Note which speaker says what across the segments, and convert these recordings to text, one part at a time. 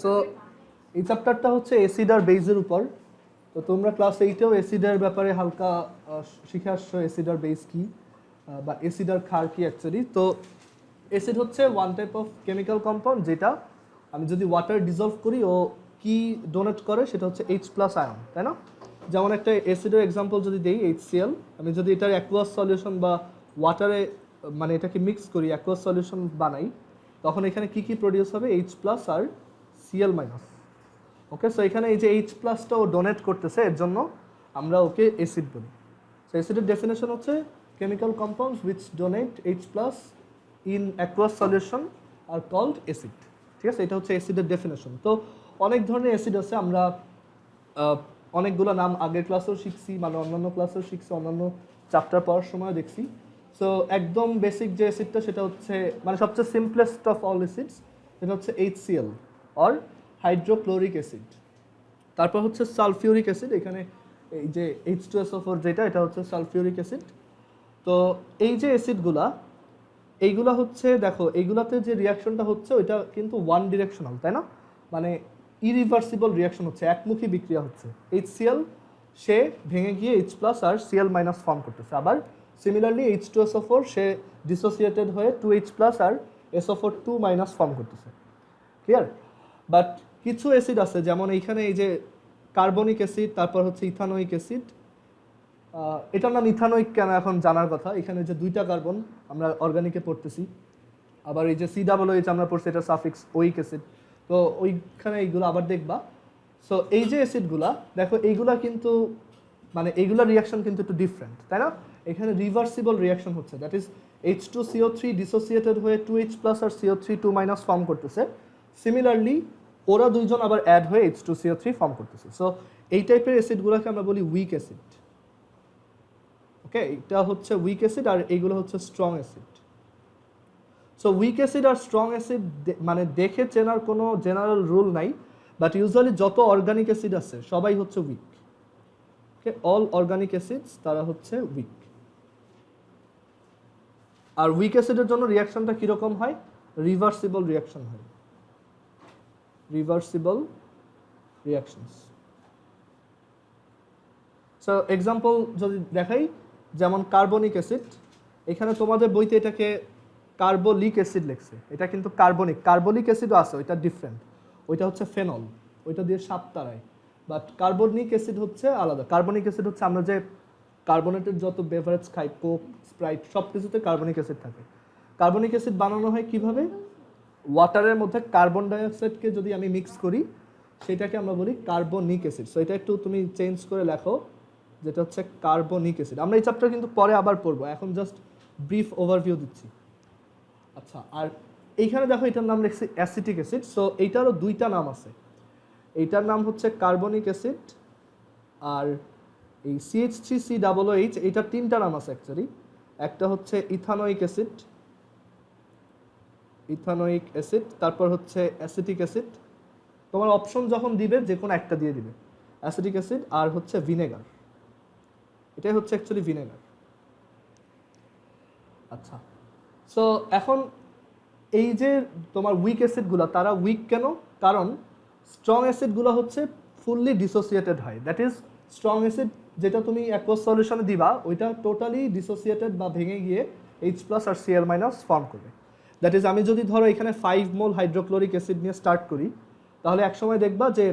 Speaker 1: So এই চ্যাপ্টারটা হচ্ছে অ্যাসিড আর বেসের উপর। তো তোমরা ক্লাস 8এও অ্যাসিডের ব্যাপারে হালকা শিখে আসছো, অ্যাসিড আর বেস কি বা অ্যাসিড আর ক্ষার কি অ্যাকচুয়ালি। তো অ্যাসিড হচ্ছে one type of chemical compound যেটা আমি যদি ওয়াটার ডিজলভ করি ও কি ডোনেট করে সেটা হচ্ছে H+ আয়ন, তাই না? যেমন একটা অ্যাসিডের এক্সাম্পল যদি দেই HCl, আমি যদি এটার অ্যাকুয়াস সলিউশন বা ওয়াটারে মানে এটাকে মিক্স করি, অ্যাকুয়াস সলিউশন বানাই, তখন এখানে কি কি প্রডিউস হবে? H+ আর Cl-। ওকে, সো এখানে এই যে H+টা ও ডোনেট করতেছে, এর জন্য আমরা ওকে অ্যাসিড বলি। সো অ্যাসিডের ডেফিনেশন হচ্ছে chemical compounds which donate H+ in aqueous solution are called acid. ঠিক আছে, এটা হচ্ছে অ্যাসিডের ডেফিনেশন। তো অনেক ধরনের অ্যাসিড আছে, আমরা অনেকগুলো নাম আগের ক্লাসেও শিখছি, মানে অন্যান্য ক্লাসেও শিখছি, অন্যান্য চ্যাপ্টার পড়ার সময় দেখছি। সো একদম বেসিক যে অ্যাসিডটা সেটা হচ্ছে মানে সবচেয়ে সিম্পলেস্ট অফ অল অ্যাসিডস, সেটা হচ্ছে HCl অর হাইড্রোক্লোরিক অ্যাসিড। তারপর হচ্ছে সালফিউরিক অ্যাসিড, এখানে এই যে H2SO4 যেটা, এটা হচ্ছে সালফিউরিক অ্যাসিড। তো এই যে অ্যাসিডগুলা, এইগুলা হচ্ছে দেখো এইগুলাতে যে রিয়াকশনটা হচ্ছে ওইটা কিন্তু ওয়ান ডিরেকশনাল, তাই না? মানে ইরিভার্সিবল রিয়াকশন হচ্ছে, একমুখী বিক্রিয়া হচ্ছে। HCl সে ভেঙে গিয়ে H+ আর Cl- ফর্ম করতেছে, আবার সিমিলারলি H2SO4 সে ডিসোসিয়েটেড হয়ে 2H+ আর SO4 2- ফর্ম করতেছে। ক্লিয়ার? বাট কিছু অ্যাসিড আছে, যেমন এইখানে এই যে কার্বনিক অ্যাসিড, তারপর হচ্ছে ইথানোয়িক অ্যাসিড। এটার নাম ইথানোয়িক কেন এখন জানার কথা, এখানে যে দুইটা কার্বন আমরা অর্গানিকে পড়তেছি, আবার এই যে COOH আমরা পড়ছি এটা সাফিক্স ওইক অ্যাসিড, তো ওইখানে এইগুলো আবার দেখবা। সো এই যে অ্যাসিডগুলা দেখো, এইগুলা কিন্তু মানে এইগুলা রিয়াকশন কিন্তু একটু ডিফারেন্ট, তাই না? এখানে রিভার্সিবল রিয়াকশন হচ্ছে, দ্যাট ইজ H2CO3 ডিসোসিয়েটেড হয়ে 2H+ আর CO3 2- ফর্ম করতেছে। সিমিলারলি ওরা দুইজন আবার অ্যাড হয়ে H2CO3 ফর্ম করতেছে। সো এই টাইপের অ্যাসিডগুলোকে আমরা বলি উইক অ্যাসিড। ওকে, এটা হচ্ছে উইক অ্যাসিড আর এইগুলো হচ্ছে strong acid. So weak acid আর স্ট্রং অ্যাসিড মানে দেখে চেনার কোনো জেনারেল রুল নাই, বাট ইউজুয়ালি যত অর্গানিক অ্যাসিড আছে সবাই হচ্ছে weak. Okay, all organic acids তারা হচ্ছে উইক। আর উইক অ্যাসিডের জন্য রিয়াকশনটা কীরকম হয়? রিভার্সিবল রিয়াকশন হয়, রিভার্সিবল রিয়াকশনস। সো এক্সাম্পল যদি দেখাই, যেমন কার্বনিক অ্যাসিড, এখানে তোমাদের বইতে এটাকে কার্বোলিক অ্যাসিড লেখছে, এটা কিন্তু কার্বনিক। কার্বলিক অ্যাসিডও আছে, ওইটা ডিফারেন্ট, ওইটা হচ্ছে ফেনল, ওইটা দিয়ে সাপ তাড়ায়। বাট কার্বনিক অ্যাসিড হচ্ছে আলাদা। কার্বনিক অ্যাসিড হচ্ছে আমরা যে কার্বনেটেড যত বেভারেজ খাই, কোক, স্প্রাইট, সব কিছুতে কার্বনিক অ্যাসিড থাকে। কার্বনিক অ্যাসিড বানানো হয় কিভাবে? ওয়াটারের মধ্যে কার্বন ডাইঅক্সাইডকে যদি আমি মিক্স করি, সেটাকে আমরা বলি কার্বনিক অ্যাসিড। সো এটা একটু তুমি চেঞ্জ করে লেখো, যেটা হচ্ছে কার্বনিক অ্যাসিড। আমরা এই চ্যাপ্টার কিন্তু পরে আবার পড়বো, এখন জাস্ট ব্রিফ ওভারভিউ দিচ্ছি। আচ্ছা, আর এইখানে দেখো এটার নাম লিখছি অ্যাসিটিক অ্যাসিড। সো এইটারও দুইটা নাম আছে, এইটার নাম হচ্ছে কার্বনিক অ্যাসিড, আর এই CH3COOH এইটার তিনটা নাম আছে অ্যাকচুয়ালি। একটা হচ্ছে ইথানোয়িক অ্যাসিড, ইথানোয়িক অ্যাসিড, তারপর হচ্ছে অ্যাসিটিক অ্যাসিড। তোমার অপশন যখন দিবে যে কোনো একটা দিয়ে দিবে, অ্যাসিটিক অ্যাসিড আর হচ্ছে ভিনেগার, এটাই হচ্ছে অ্যাকচুয়ালি ভিনেগার। আচ্ছা, সো এখন এই যে তোমার উইক অ্যাসিডগুলো, তারা উইক কেন? কারণ স্ট্রং অ্যাসিডগুলো হচ্ছে ফুললি ডিসোসিয়েটেড হয়। দ্যাট ইজ স্ট্রং অ্যাসিড যেটা তুমি অ্যাকুয়াস সলিউশনে দিবা, ওইটা টোটালি ডিসোসিয়েটেড বা ভেঙে গিয়ে H+ আর Cl- ফর্ম করবে। দ্যাট ইজ আমি যদি ধরো এখানে 5 মোল হাইড্রোক্লোরিক অ্যাসিড নিয়ে স্টার্ট করি, তাহলে একসময় দেখবা যে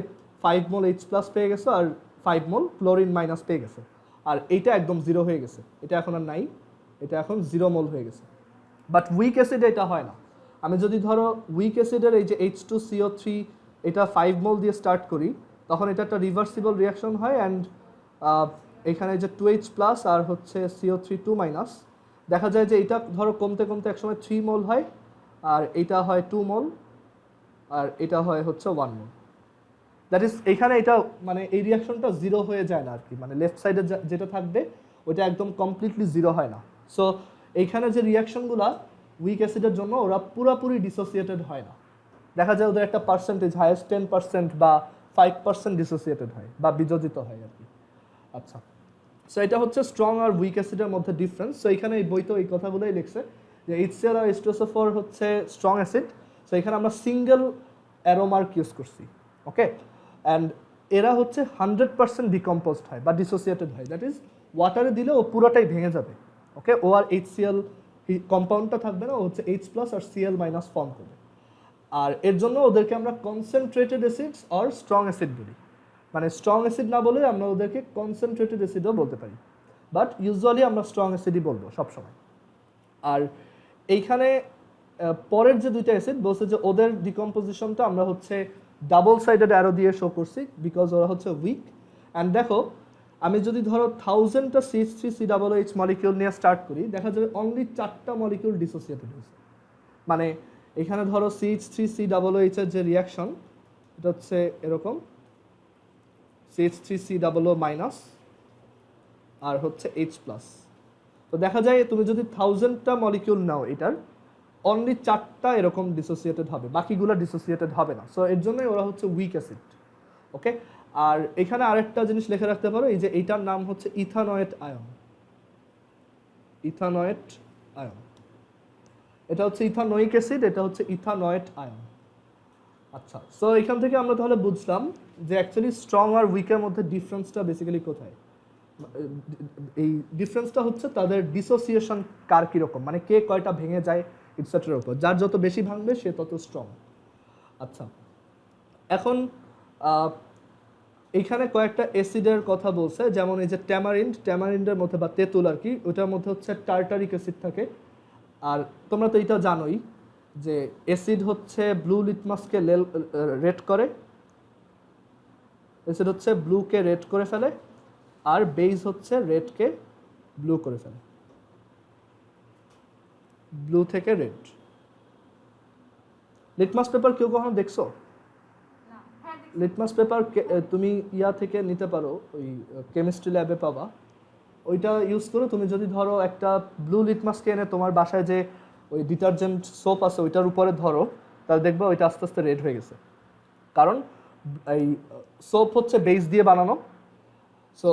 Speaker 1: 5 মোল H+ পেয়ে গেছো আর 5 মোল ক্লোরিন মাইনাস পেয়ে গেছো, আর এইটা একদম জিরো হয়ে গেছে, এটা এখন আর নাই, এটা এখন 0 মোল হয়ে গেছে। বাট উইক অ্যাসিডে এটা হয় না। আমি যদি ধরো উইক অ্যাসিডের এই যে H2CO3 এটা 5 মোল দিয়ে স্টার্ট করি, তখন এটা একটা রিভার্সিবল রিয়াকশন হয়, অ্যান্ড এখানে যে 2H+ আর হচ্ছে CO3 2- দেখা যায় যে এটা ধরো কমতে কমতে একসময় 3 মোল হয়, আর এটা হয় 2 মোল, আর এটা হয় হচ্ছে 1 মোল। দ্যাট ইজ এখানে এটা মানে এই রিয়াকশনটা জিরো হয়ে যায় না আর কি, মানে লেফট সাইডে যেটা থাকবে ওইটা একদম কমপ্লিটলি জিরো হয় না। সো এইখানে যে রিয়াকশনগুলো উইক অ্যাসিডের জন্য ওরা পুরোপুরি ডিসোসিয়েটেড হয় না, দেখা যায় ওদের একটা পার্সেন্টেজ হাইয়েস্ট 10% বা 5% ডিসোসিয়েটেড হয় বা বিযোজিত হয় আর কি। আচ্ছা, সো এটা হচ্ছে স্ট্রং আর উইক অ্যাসিডের মধ্যে ডিফারেন্স। সো এখানে এই বইতে এই কথাগুলোই লিখছে যে HCl আর H2SO4 হচ্ছে স্ট্রং অ্যাসিড। সো এখানে আমরা সিঙ্গেল অ্যারো মার্ক ইউজ করছি, ওকে। অ্যান্ড এরা হচ্ছে 100% ডিকম্পোজড হয় বা ডিসোসিয়েটেড হয়, দ্যাট ইজ ওয়াটারে দিলে ও পুরোটাই ভেঙে যাবে, ওকে। ও আর HCl কম্পাউন্ডটা থাকবে না, ও হচ্ছে H+ আর Cl- ফর্ম করবে। আর এর জন্য ওদেরকে আমরা concentrated acids or strong acid বলি, মানে স্ট্রং অ্যাসিড না বলে আমরা ওদেরকে কনসেন্ট্রেটেড অ্যাসিডও বলতে পারি, বাট ইউজুয়ালি আমরা স্ট্রং অ্যাসিডই বলবো সবসময়। আর এইখানে পরের যে দুইটা অ্যাসিড বলছে যে ওদের ডিকম্পোজিশনটা আমরা হচ্ছে ডাবল সাইডেড অ্যারো দিয়ে শো করছি, বিকজ ওরা হচ্ছে উইক। অ্যান্ড দেখো, আমি যদি ধরো 1000টা CH3COOH মলিকিউল নিয়ে স্টার্ট করি, দেখা যাবে অনলি 4টা মলিকিউল ডিসোসিয়েটেড হয়েছে। মানে এখানে ধরো CH3COOH এর যে রিয়াকশন, এটা হচ্ছে এরকম CH3COO- আর হচ্ছে H+। তো দেখা যায় তুমি যদি 1000টা মলিকিউল নাও, এটার অনলি 4টা এরকম ডিসোসিয়েটেড হবে, বাকিগুলো ডিসোসিয়েটেড হবে না। সো এর জন্যই ওরা হচ্ছে উইক অ্যাসিড, ওকে। আর এখানে আরেকটা জিনিস লিখে রাখতে পারো, এই যে এইটার নাম হচ্ছে ইথানয়েট আয়ন। ইথানয়েট আয়ন, এটা হচ্ছে ইথানোয়িক অ্যাসিড, এটা হচ্ছে ইথানয়েট আয়ন। আচ্ছা, সো এখান থেকে আমরা তাহলে বুঝলাম যে অ্যাকচুয়ালি স্ট্রং আর উইকের মধ্যে ডিফারেন্সটা বেসিক্যালি কোথায়। এই ডিফারেন্সটা হচ্ছে তাদের ডিসোসিয়েশন কার কীরকম, মানে কে কয়টা ভেঙে যায় ইটসেট্রার উপর। যার যত বেশি ভাঙবে সে তত স্ট্রং। আচ্ছা, এখন এখানে কয়েকটা অ্যাসিডের কথা বলছে, যেমন এই যে ট্যামারিন্ডের মধ্যে বা তেঁতুল আর কি, ওটার মধ্যে হচ্ছে টার্টারিক অ্যাসিড থাকে। আর তোমরা তো এটা জানোই যে অ্যাসিড হচ্ছে ব্লু লিটমাসকে রেড করে, অ্যাসিড হচ্ছে ব্লুকে রেড করে ফেলে, আর বেজ হচ্ছে রেডকে ব্লু করে ফেলে, ব্লু থেকে রেড। লিটমাস পেপার কেউ কখনো দেখছো? লিটমাস পেপার তুমি ইয়া থেকে নিতে পারো, ওই কেমিস্ট্রি ল্যাবে পাবা। ওইটা ইউজ করে তুমি যদি ধরো একটা ব্লু লিটমাসকে এনে তোমার বাসায় যে ওই ডিটারজেন্ট সোপ আছে ওইটার উপরে ধরো, তাহলে দেখবে ওইটা আস্তে আস্তে রেড হয়ে গেছে। কারণ এই সোপ হচ্ছে বেস দিয়ে বানানো, সো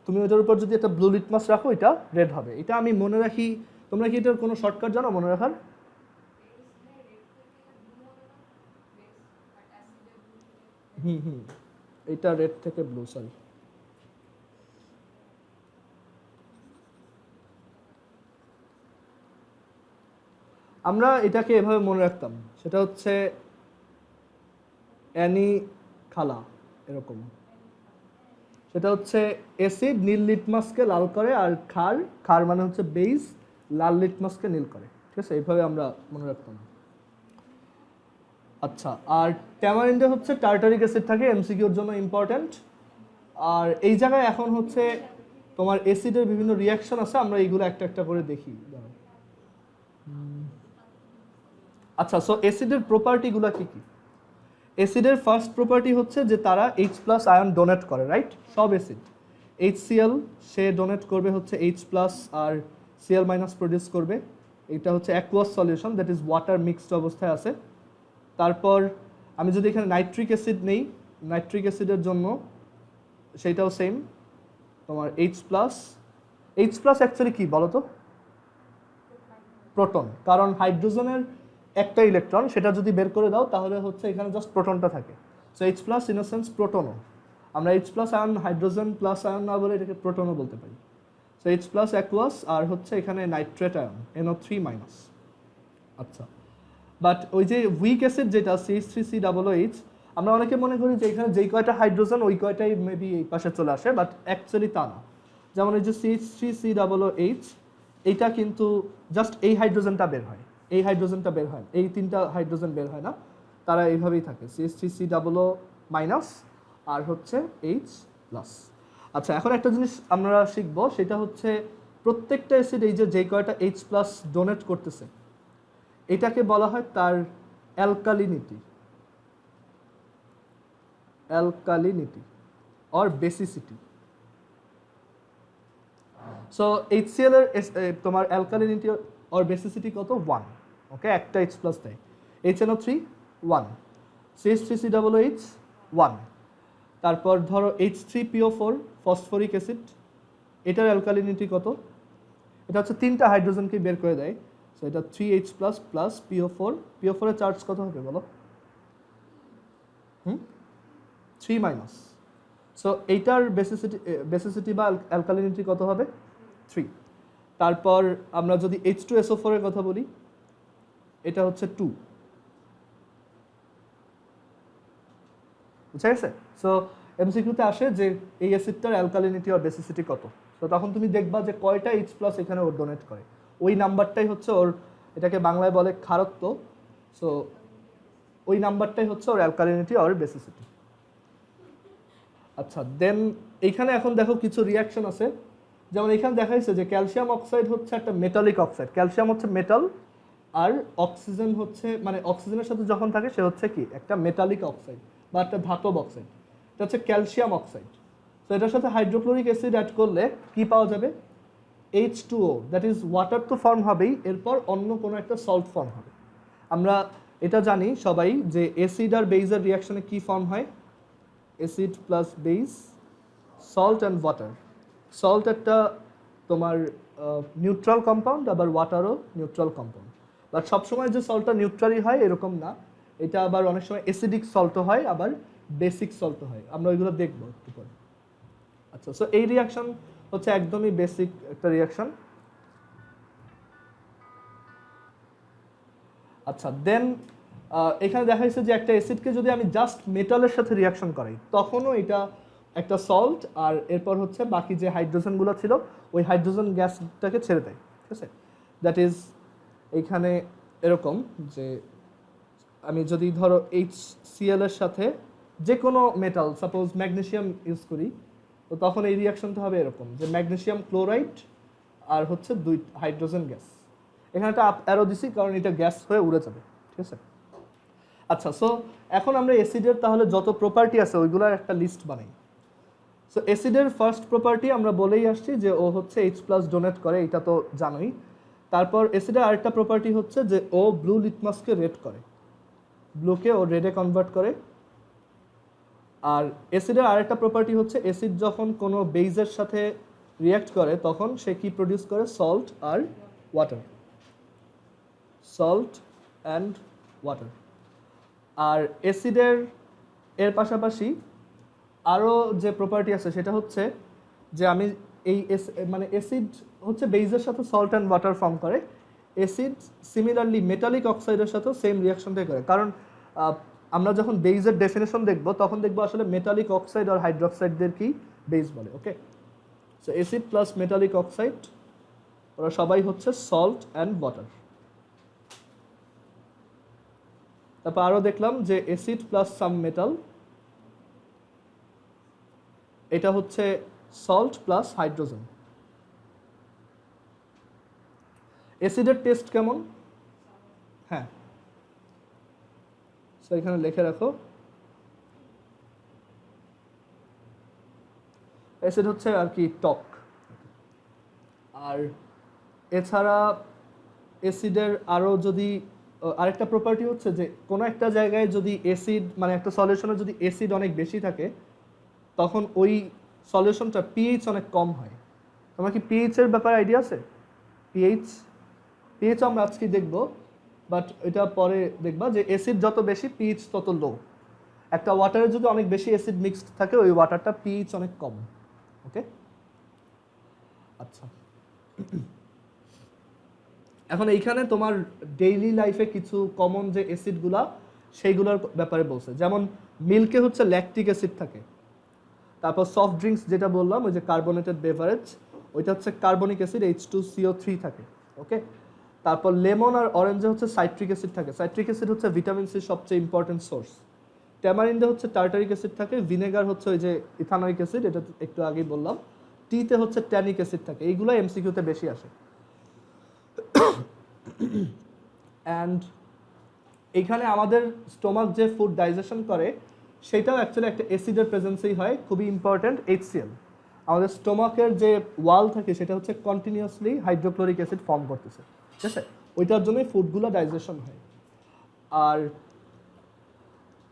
Speaker 1: তুমি ওইটার উপর যদি একটা ব্লু লিটমাস রাখো, এটা রেড হবে। এটা আমি মনে রাখি, তোমরা কি এটার কোনো শর্টকাট জানো মনে রাখার? এটা রেড থেকে ব্লু, সরি। আমরা এটাকে এভাবে মনে রাখতাম, সেটা হচ্ছে অ্যানি খালা এরকম। সেটা হচ্ছে অ্যাসিড নীল লিটমাসকে লাল করে, আর খার মানে হচ্ছে বেস, লাল লিটমাসকে নীল করে, ঠিক আছে? এইভাবে আমরা মনে রাখতাম। আচ্ছা, আর ট্যামারিন্ডে হচ্ছে টার্টারিক অ্যাসিড থাকে, এমসিকিউর জন্য ইম্পর্ট্যান্ট। আর এই জায়গায় এখন হচ্ছে তোমার অ্যাসিডের বিভিন্ন রিয়াকশন আছে, আমরা এইগুলো একটা একটা করে দেখি। আচ্ছা, সো অ্যাসিডের প্রপার্টিগুলো কি কি? অ্যাসিডের ফার্স্ট প্রপার্টি হচ্ছে যে তারা H+ আয়ন ডোনেট করে, রাইট? সব অ্যাসিড HCl সে ডোনেট করবে হচ্ছে H+ আর Cl- প্রডিউস করবে। এটা হচ্ছে aqueous solution, that is water mixed অবস্থায় আছে। তারপর আমি যদি এখানে নাইট্রিক অ্যাসিড নেই, নাইট্রিক অ্যাসিডের জন্য সেইটাও সেম, তোমার H+ অ্যাকচুয়ালি কি বলো তো? প্রোটন, কারণ হাইড্রোজেনের একটা ইলেকট্রন সেটা যদি বের করে দাও তাহলে হচ্ছে এখানে জাস্ট প্রোটনটা থাকে। So H+ in a sense প্রোটনও, আমরা H+ ion hydrogen plus ion না বলে এটাকে প্রোটনও বলতে পারি। সো H+ অ্যাকুয়াস, আর হচ্ছে এখানে নাইট্রেট আয়ন NO3-। আচ্ছা, বাট ওই যে উইক অ্যাসিড যেটা CH3COOH, আমরা অনেকে মনে করি যে এখানে যেই কয়টা হাইড্রোজেন ওই কয়টাই মেবি এই পাশে চলে আসে, বাট অ্যাকচুয়ালি তা না। যেমন এই যে CH3COOH, এইটা কিন্তু জাস্ট এই হাইড্রোজেনটা বের হয়, এই হাইড্রোজেনটা বের হয়, এই তিনটা হাইড্রোজেন বের হয় না, তারা এইভাবেই থাকে CH3COO- আর হচ্ছে H+। আচ্ছা, এখন একটা জিনিস আমরা শিখবো, সেটা হচ্ছে প্রত্যেকটা অ্যাসিড এই যে যেই কয়টা H+ ডোনেট করতেছে, এটাকে বলা হয় তার alkalinity, or basicity. So HCl এর তোমার অ্যালকালিনিটি অর বেসিসিটি কত? 1, ওকে। একটা H+ দেয়, HNO3 1, CH3COOH 1। তারপর ধরো H3PO4 ফসফরিক অ্যাসিড, এটার অ্যালকালিনিটি কত? এটা হচ্ছে তিনটা হাইড্রোজেনকে বের করে দেয়, সো এটা 3H+ প্লাস PO4 এর চার্জ কত হবে বলো? 3 মাইনাস। সো এইটার বেসিসিটি বা অ্যালকালিনিটি কত হবে 3। তারপর আমরা যদি H2SO4 এর কথা বলি, এটা হচ্ছে 2, বুঝা গেছে? সো এমসিকিউতে আসে যে এই অ্যাসিডটার অ্যালকালিনিটি আর বেসিসিটি কত। তো তখন তুমি দেখবা যে কয়টা H+ এখানে ওর ডোনেট করে, ওই নাম্বারটাই হচ্ছে ওর, এটাকে বাংলায় বলে ক্ষারত্ব। সো ওই নাম্বারটাই হচ্ছে ওর অ্যালকালিনিটি আর বেসিসিটি। আচ্ছা, দেন এইখানে এখন দেখো কিছু রিয়াকশন আছে, যেমন এখানে দেখাইছে যে ক্যালসিয়াম অক্সাইড হচ্ছে একটা মেটালিক অক্সাইড। ক্যালসিয়াম হচ্ছে মেটাল, আর অক্সিজেন হচ্ছে, মানে অক্সিজেনের সাথে যখন থাকে সে হচ্ছে কি একটা মেটালিক অক্সাইড বা একটা ধাতব অক্সাইড। এটা হচ্ছে ক্যালসিয়াম অক্সাইড। তো এটার সাথে হাইড্রোক্লোরিক অ্যাসিড অ্যাড করলে কি পাওয়া যাবে? H2O, দ্যাট ইজ ওয়াটার তো ফর্ম হবেই, এরপর অন্য কোনো একটা সল্ট ফর্ম হবে। আমরা এটা জানি সবাই যে অ্যাসিড আর বেইজের রিয়াকশনে কি ফর্ম হয়? Acid plus base, salt and water. Salt একটা তোমার নিউট্রাল কম্পাউন্ড, আবার ওয়াটারও নিউট্রাল কম্পাউন্ড। বাট সবসময় যে সল্টটা নিউট্রালই হয় এরকম না, এটা আবার অনেক সময় অ্যাসিডিক সল্টও হয়, আবার বেসিক সল্টও হয়। আমরা ওইগুলো দেখবো একটু পরে। আচ্ছা, সো এই রিয়াকশন হচ্ছে একদমই বেসিক একটা রিয়াকশন। আচ্ছা, দেন এখানে দেখা যাচ্ছে যে একটা অ্যাসিডকে যদি আমি জাস্ট মেটালের সাথে রিয়াকশন করাই, তখনও এটা একটা সল্ট, আর এরপর হচ্ছে বাকি যে হাইড্রোজেনগুলো ছিল ওই হাইড্রোজেন গ্যাসটাকে ছেড়ে দেয়। ঠিক আছে, দ্যাট ইজ এইখানে এরকম যে আমি যদি ধরো HCl এর সাথে যে কোনো মেটাল, সাপোজ ম্যাগনেসিয়াম ইউজ করি, তো তখন এই রিয়াকশনটা হবে এরকম যে ম্যাগনেসিয়াম ক্লোরাইড আর হচ্ছে 2 হাইড্রোজেন গ্যাস। এখানে একটা আপ অ্যারো দিছি কারণ এটা গ্যাস হয়ে উড়ে যাবে। ঠিক আছে, আচ্ছা, সো এখন আমরা অ্যাসিডের তাহলে যত প্রপার্টি আছে ওইগুলোর একটা লিস্ট বানাই। সো অ্যাসিডের ফার্স্ট প্রপার্টি আমরা বলেই আসছি যে ও হচ্ছে H+ ডোনেট করে, এটা তো জানোই। তারপর অ্যাসিডের আরেকটা প্রপার্টি হচ্ছে যে ও ব্লু লিটমাসকে রেড করে, ব্লুকে ও রেডে কনভার্ট করে। আর অ্যাসিডের আরেকটা প্রপার্টি হচ্ছে অ্যাসিড যখন কোনো বেইজের সাথে রিয়্যাক্ট করে তখন সে কি প্রডিউস করে? সল্ট আর ওয়াটার, সল্ট অ্যান্ড ওয়াটার। আর অ্যাসিডের এর পাশাপাশি আরও যে প্রপার্টি আছে সেটা হচ্ছে যে আমি এই মানে অ্যাসিড হচ্ছে বেইজের সাথে সল্ট অ্যান্ড ওয়াটার ফর্ম করে, অ্যাসিড সিমিলারলি মেটালিক অক্সাইডের সাথেও সেম রিয়াকশনটাই করে। কারণ আমরা যখন বেইজের ডেফিনেশন দেখব তখন দেখবো আসলে মেটালিক অক্সাইড আর হাইড্রোক্সাইডদের কি বেইজ বলে। Okay, so acid plus metallic oxide ওরা সবাই হচ্ছে সল্ট অ্যান্ড ওয়াটার। তারপর আরও দেখলাম যে অ্যাসিড প্লাস সাম মেটাল, এটা হচ্ছে সল্ট প্লাস হাইড্রোজেন। অ্যাসিডের টেস্ট কেমন? হ্যাঁ, সো এখানে লিখে রাখো, অ্যাসিড হচ্ছে আর কি টক। আর এছাড়া অ্যাসিডের আরও যদি আরেকটা প্রপার্টি হচ্ছে যে কোনো একটা জায়গায় যদি অ্যাসিড, মানে একটা সলিউশনে যদি অ্যাসিড অনেক বেশি থাকে তখন ওই সলিউশনটা পিএইচ অনেক কম হয়। তোমার কি পিএইচ এর ব্যাপারে আইডিয়া আছে? পিএইচ আমরা আজকে দেখব, বাট এটা পরে দেখবা যে অ্যাসিড যত বেশি পিএইচ তত লো। একটা ওয়াটারে যদি অনেক বেশি অ্যাসিড মিক্সড থাকে ওই ওয়াটারটা পিএইচ অনেক কম। ওকে, আচ্ছা, এখন এইখানে তোমার ডেইলি লাইফে কিছু কমন যে অ্যাসিডগুলা সেইগুলোর ব্যাপারে বলছে। যেমন মিল্কে হচ্ছে ল্যাকটিক অ্যাসিড থাকে, তারপর সফট ড্রিঙ্কস যেটা বললাম ওই যে কার্বনেটেড বেভারেজ ওইটা হচ্ছে কার্বনিক অ্যাসিড H2CO3 থাকে। ওকে, তারপর লেমন আর অরেঞ্জে হচ্ছে সাইট্রিক অ্যাসিড থাকে। সাইট্রিক অ্যাসিড হচ্ছে ভিটামিন সির সবচেয়ে ইম্পর্টেন্ট সোর্স। ট্যামারিন্ডে হচ্ছে টার্টারিক অ্যাসিড থাকে। ভিনেগার হচ্ছে ওই যে ইথানোয়িক অ্যাসিড, এটা একটু আগেই বললাম। টিতে হচ্ছে ট্যানিক অ্যাসিড থাকে। এইগুলো এমসিকিউতে বেশি আসে। অ্যান্ড এইখানে আমাদের স্টোমাক যে ফুড ডাইজেশন করে সেটাও অ্যাকচুয়ালি একটা অ্যাসিডের প্রেজেন্সেই হয়, খুবই ইম্পর্টেন্ট HCl। আমাদের স্টোমাকের যে ওয়াল থাকে সেটা হচ্ছে কন্টিনিউয়াসলি হাইড্রোক্লোরিক অ্যাসিড ফর্ম করতেছে। ঠিক আছে, ওইটার জন্যই ফুডগুলো ডাইজেশন হয়। আর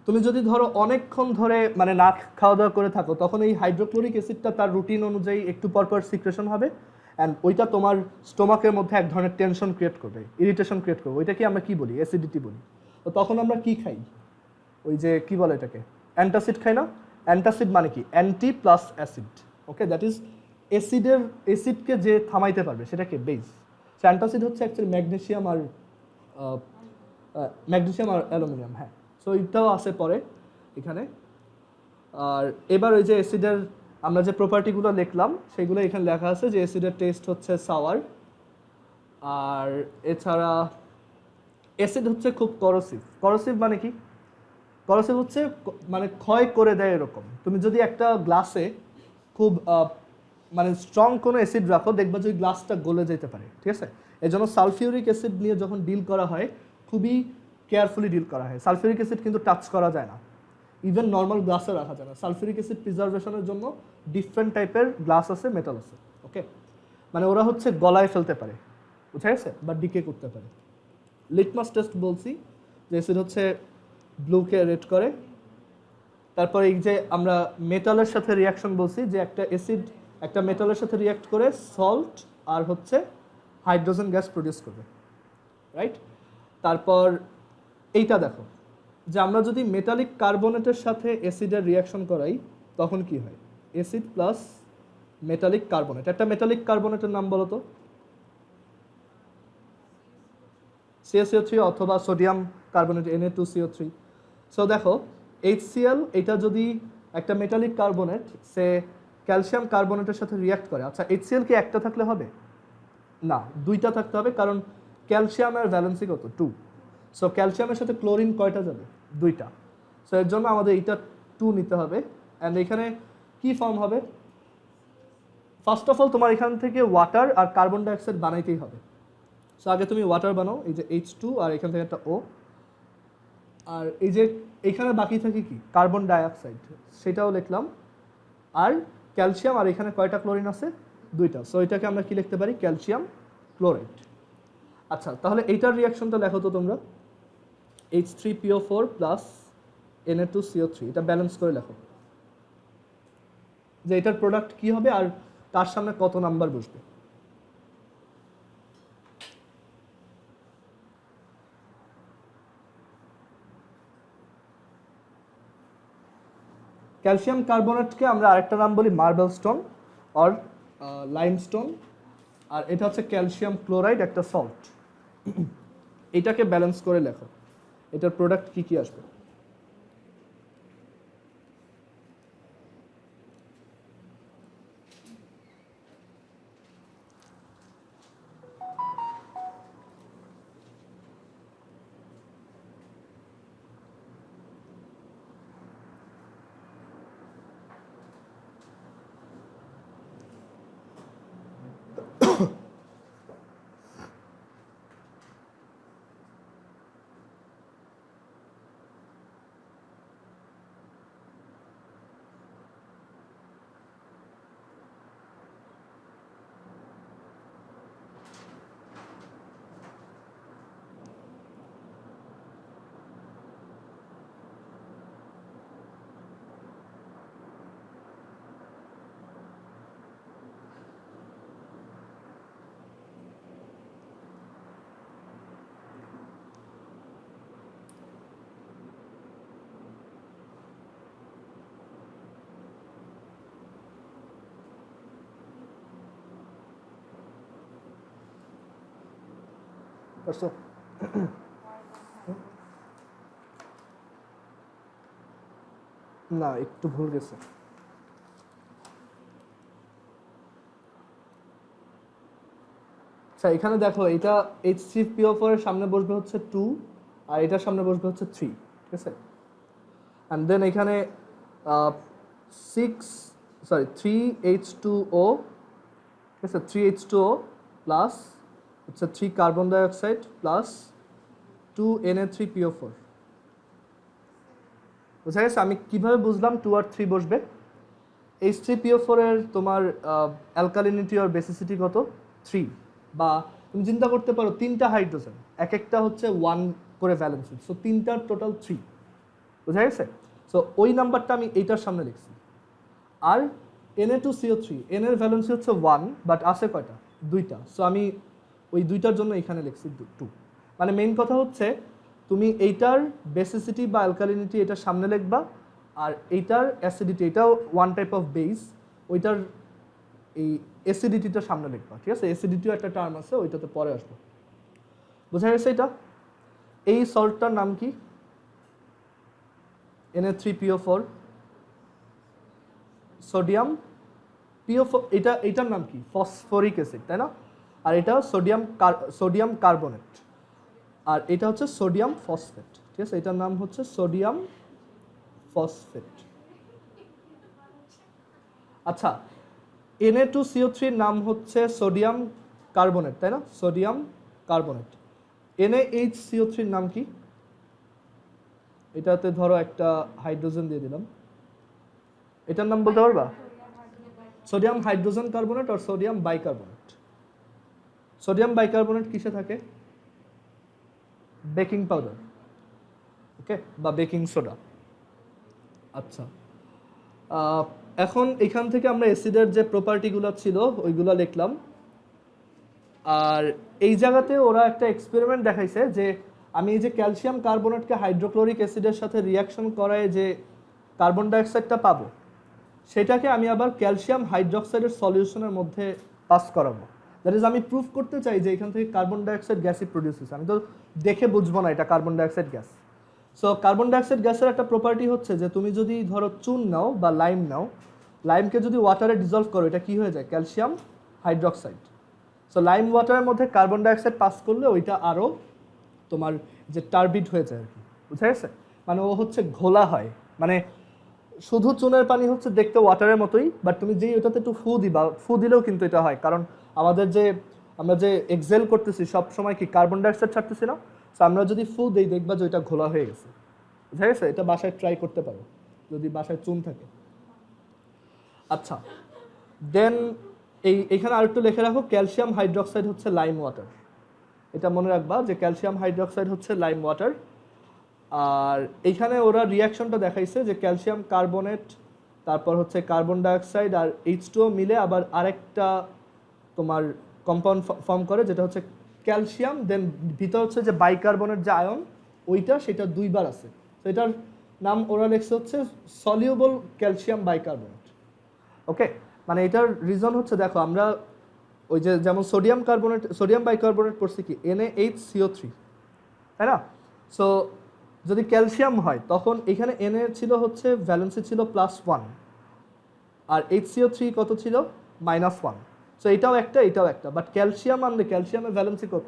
Speaker 1: তুমি যদি ধরো অনেকক্ষণ ধরে মানে না খাওয়া দাওয়া করে থাকো তখন এই হাইড্রোক্লোরিক অ্যাসিডটা তার রুটিন অনুযায়ী একটু পরপর সিক্রেশন হবে, অ্যান্ড ওইটা তোমার স্টোমাকের মধ্যে এক ধরনের টেনশন ক্রিয়েট করবে, ইরিটেশন ক্রিয়েট করবে। ওইটাকে আমরা কি বলি? অ্যাসিডিটি বলি। তো তখন আমরা কি খাই? ওই যে কি বলে এটাকে, অ্যান্টাসিড খাই না? অ্যান্টাসিড মানে কি? Anti plus acid. Okay, that is অ্যাসিডকে যে থামাইতে পারবে সেটাকে বেস। অ্যান্টাসিড হচ্ছে অ্যাকচুয়ালি ম্যাগনেসিয়াম আর অ্যালুমিনিয়াম। হ্যাঁ, সো এটাও আছে পরে এখানে। আর এবার ওই যে অ্যাসিডের আমরা যে প্রপার্টিগুলো লিখলাম সেগুলো এখানে লেখা আছে যে অ্যাসিডের টেস্ট হচ্ছে সাওয়ার। আর এছাড়া অ্যাসিড হচ্ছে খুব করসিভ মানে কি? করসিভ হচ্ছে মানে ক্ষয় করে দেয় এরকম। তুমি যদি একটা গ্লাসে খুব মানে স্ট্রং কোনো অ্যাসিড রাখো, দেখবা যে ওই গ্লাসটা গলে যেতে পারে, ঠিক আছে? এই জন্য সালফিউরিক অ্যাসিড নিয়ে যখন ডিল করা হয় খুবই কেয়ারফুলি ডিল করা হয়। সালফিউরিক অ্যাসিড কিন্তু টাচ করা যায় না, ইভেন নর্মাল গ্লাসে রাখা যায় না। সালফিউরিক অ্যাসিড প্রিজার্ভেশনের জন্য ডিফারেন্ট টাইপের গ্লাস আছে, মেটাল আছে। ওকে, মানে ওরা হচ্ছে গলায় ফেলতে পারে, বুঝা গেছে, বা ডিকে করতে পারে। লিটমাস টেস্ট বলছি যে অ্যাসিড হচ্ছে ব্লুকে রেড করে। তারপর এই যে আমরা মেটালের সাথে রিয়াকশন বলছি, যে একটা অ্যাসিড একটা মেটালের সাথে রিয়াক্ট করে সল্ট আর হচ্ছে হাইড্রোজেন গ্যাস প্রডিউস করবে, রাইট? তারপর এইটা দেখো যে আমরা যদি মেটালিক কার্বনেটের সাথে অ্যাসিডের রিয়াকশন করাই তখন কি হয়? Acid plus metallic carbonate. একটা মেটালিক কার্বনেটের নাম বলো তো। CaCO3 অথবা সোডিয়াম কার্বনেট Na2CO3। সো দেখো HCl এটা যদি একটা মেটালিক কার্বনেট সে ক্যালসিয়াম কার্বনেটের সাথে রিয়াক্ট করে, আচ্ছা HCl কি একটা থাকলে হবে? না, দুইটা থাকতে হবে, কারণ ক্যালসিয়ামের ভ্যালেন্সি কত? 2। সো ক্যালসিয়ামের সাথে ক্লোরিন কয়টা যাবে? দুইটা। সো এর জন্য আমাদের এইটা 2 নিতে হবে। অ্যান্ড এখানে কি ফর্ম হবে? ফার্স্ট অফ অল তোমার এখান থেকে ওয়াটার আর কার্বন ডাইঅক্সাইড বানাইতেই হবে। সো আগে তুমি ওয়াটার বানাও, এই যে H2 আর এখান থেকে একটা O, আর এই যে এখানে বাকি থাকে কি? কার্বন ডাইঅক্সাইড, সেটাও লিখলাম। আর ক্যালসিয়াম, আর এখানে কয়টা ক্লোরিন আছে? দুইটা। সো এটাকে আমরা কি লিখতে পারি? Calcium chloride. আচ্ছা, তাহলে এইটার রিয়াকশনটা লেখো তো তোমরা। H3PO4 প্লাস Na2CO3, এটা ব্যালেন্স করে লেখো যে এটার প্রোডাক্ট কি হবে আর তার সামনে কত নাম্বার বসবে। ক্যালসিয়াম কার্বনেটকে আমরা আরেকটা নাম বলি মার্বেল স্টোন অর লাইমস্টোন। আর এটা হচ্ছে ক্যালসিয়াম ক্লোরাইড, একটা সল্ট। এটাকে ব্যালেন্স করে লেখো, এটার প্রোডাক্ট কি কি আসবে। না, একটু ভুল গেছে। আচ্ছা, এখানে দেখো এটা H3PO4 এর সামনে বসবে হচ্ছে 2 আর এটার সামনে বসবে হচ্ছে 3, ঠিক আছে? অ্যান্ড দেন এখানে 3H2O, ঠিক আছে? 3H2O প্লাস হচ্ছে 3 কার্বন ডাইঅক্সাইড প্লাস 2 Na3PO4। বুঝা গেছে আমি কিভাবে বুঝলাম 2 আর 3 বসবে? H3PO4 এর তোমার অ্যালকালিনিটি আর বেসিসিটি কত? 3। বা তুমি চিন্তা করতে পারো 3টা হাইড্রোজেন, এক একটা হচ্ছে 1 করে ভ্যালেন্সি, সো 3টার টোটাল 3। বুঝা গেছে? সো ওই নাম্বারটা আমি এইটার সামনে লিখছি। আর Na2CO3, N এর ভ্যালেন্সি হচ্ছে 1, বাট আছে কয়টা? দুইটা। সো আমি ওই দুইটার জন্য এখানে লিখছি 2। মানে মেইন কথা হচ্ছে তুমি এইটার বেসিসিটি বা অ্যালকালিনিটি এটার সামনে লিখবা, আর এইটার অ্যাসিডিটি, এটাও ওয়ান টাইপ অফ বেস, ওইটার এই অ্যাসিডিটিটা সামনে লিখবা, ঠিক আছে? অ্যাসিডিটিও একটা টার্ম আছে, ওইটাতে পরে আসবো। বোঝা গেছে এটা? এই সল্টটার নাম কি? Na3PO4 সোডিয়াম PO4, এটার নাম কি? ফসফরিক অ্যাসিড, তাই না? আর এটা সোডিয়াম কার্বনেট, আর এটা হচ্ছে সোডিয়াম ফসফেট, ঠিক আছে? এটার নাম হচ্ছে সোডিয়াম ফসফেট। আচ্ছা, Na2CO3 নাম হচ্ছে সোডিয়াম কার্বনেট, তাই না? Sodium carbonate. NaHCO3 নাম কি? এটাতে ধরো একটা হাইড্রোজেন দিয়ে দিলাম, এটার নাম বলতে পারবা? সোডিয়াম হাইড্রোজেন কার্বনেট আর সোডিয়াম বাইকার্বনেট। সোডিয়াম বাইকার্বনেট কিসে থাকে? বেকিং পাউডার, ওকে, বা বেকিং সোডা। আচ্ছা, এখন এখান থেকে আমরা অ্যাসিডের যে প্রপার্টিগুলো ছিল ওইগুলো লিখলাম। আর এই জায়গাতে ওরা একটা এক্সপেরিমেন্ট দেখাইছে যে আমি এই যে ক্যালসিয়াম কার্বনেটকে হাইড্রোক্লোরিক অ্যাসিডের সাথে রিয়াকশন করায় যে কার্বন ডাইঅক্সাইডটা পাবো, সেটাকে আমি আবার ক্যালসিয়াম হাইড্রোক্সাইডের সলিউশনের মধ্যে পাস করাবো। দ্যাট ইজ, আমি প্রুফ করতে চাই যে এখান থেকে কার্বন ডাইঅক্সাইড গ্যাসই প্রডিউস হচ্ছে। আমি তো দেখে বুঝবো না এটা carbon dioxide gas. So carbon dioxide গ্যাসের একটা প্রপার্টি হচ্ছে যে তুমি যদি ধরো চুন নাও বা লাইম নাও, লাইমকে যদি ওয়াটারে ডিজলভ করো, এটা কি হয়ে যায়? Calcium hydroxide. সো লাইম ওয়াটারের মধ্যে কার্বন ডাইঅক্সাইড পাস করলে ওইটা আরও তোমার যে টার্বিড হয়ে যায় আর কি, বুঝা গেছে? মানে ও হচ্ছে ঘোলা হয়, মানে শুধু চুনের পানি হচ্ছে দেখতে ওয়াটারের মতোই, বাট তুমি যেই ওটাতে একটু ফু দিবা, ফু দিলেও কিন্তু এটা হয়, কারণ আমরা যে এক্সেল করতেছি সব সময় কি কার্বন ডাইঅক্সাইড ছাড়তেছি না? সো আমরা যদি ফু দিই দেখবা যে ওইটা ঘোলা হয়ে গেছে, বুঝা গেছে? এটা বাসায় ট্রাই করতে পারো যদি বাসায় চুন থাকে। আচ্ছা, দেন এইখানে আরেকটু লিখে রাখো, ক্যালসিয়াম হাইড্রোক্সাইড হচ্ছে লাইম ওয়াটার। এটা মনে রাখবা যে ক্যালসিয়াম হাইড্রোক্সাইড হচ্ছে লাইম ওয়াটার। আর এইখানে ওরা রিয়াকশনটা দেখাইছে যে ক্যালসিয়াম কার্বনেট, তারপর হচ্ছে কার্বন ডাইঅক্সাইড আর H2O মিলে আবার আরেকটা তোমার কম্পাউন্ড ফর্ম করে, যেটা হচ্ছে ক্যালসিয়াম, দেন ভিতর হচ্ছে যে বাইকার্বনেট যে আয়ন ওইটা, সেটা দুইবার আছে। তো এটার নাম ওরা লিখছে হচ্ছে সলিউবল ক্যালসিয়াম বাইকার্বনেট, ওকে? মানে এটার রিজন হচ্ছে, দেখো আমরা ওই যে যেমন সোডিয়াম বাইকার্বনেট পড়ছি কি NaHCO3, তাই না? সো যদি ক্যালসিয়াম হয় তখন এখানে Na ছিল হচ্ছে ভ্যালেন্সি ছিল +1, আর HCO3 কত ছিল? -1। সো এটাও একটা, বাট ক্যালসিয়াম আনলে ক্যালসিয়ামের ভ্যালেন্সি কত?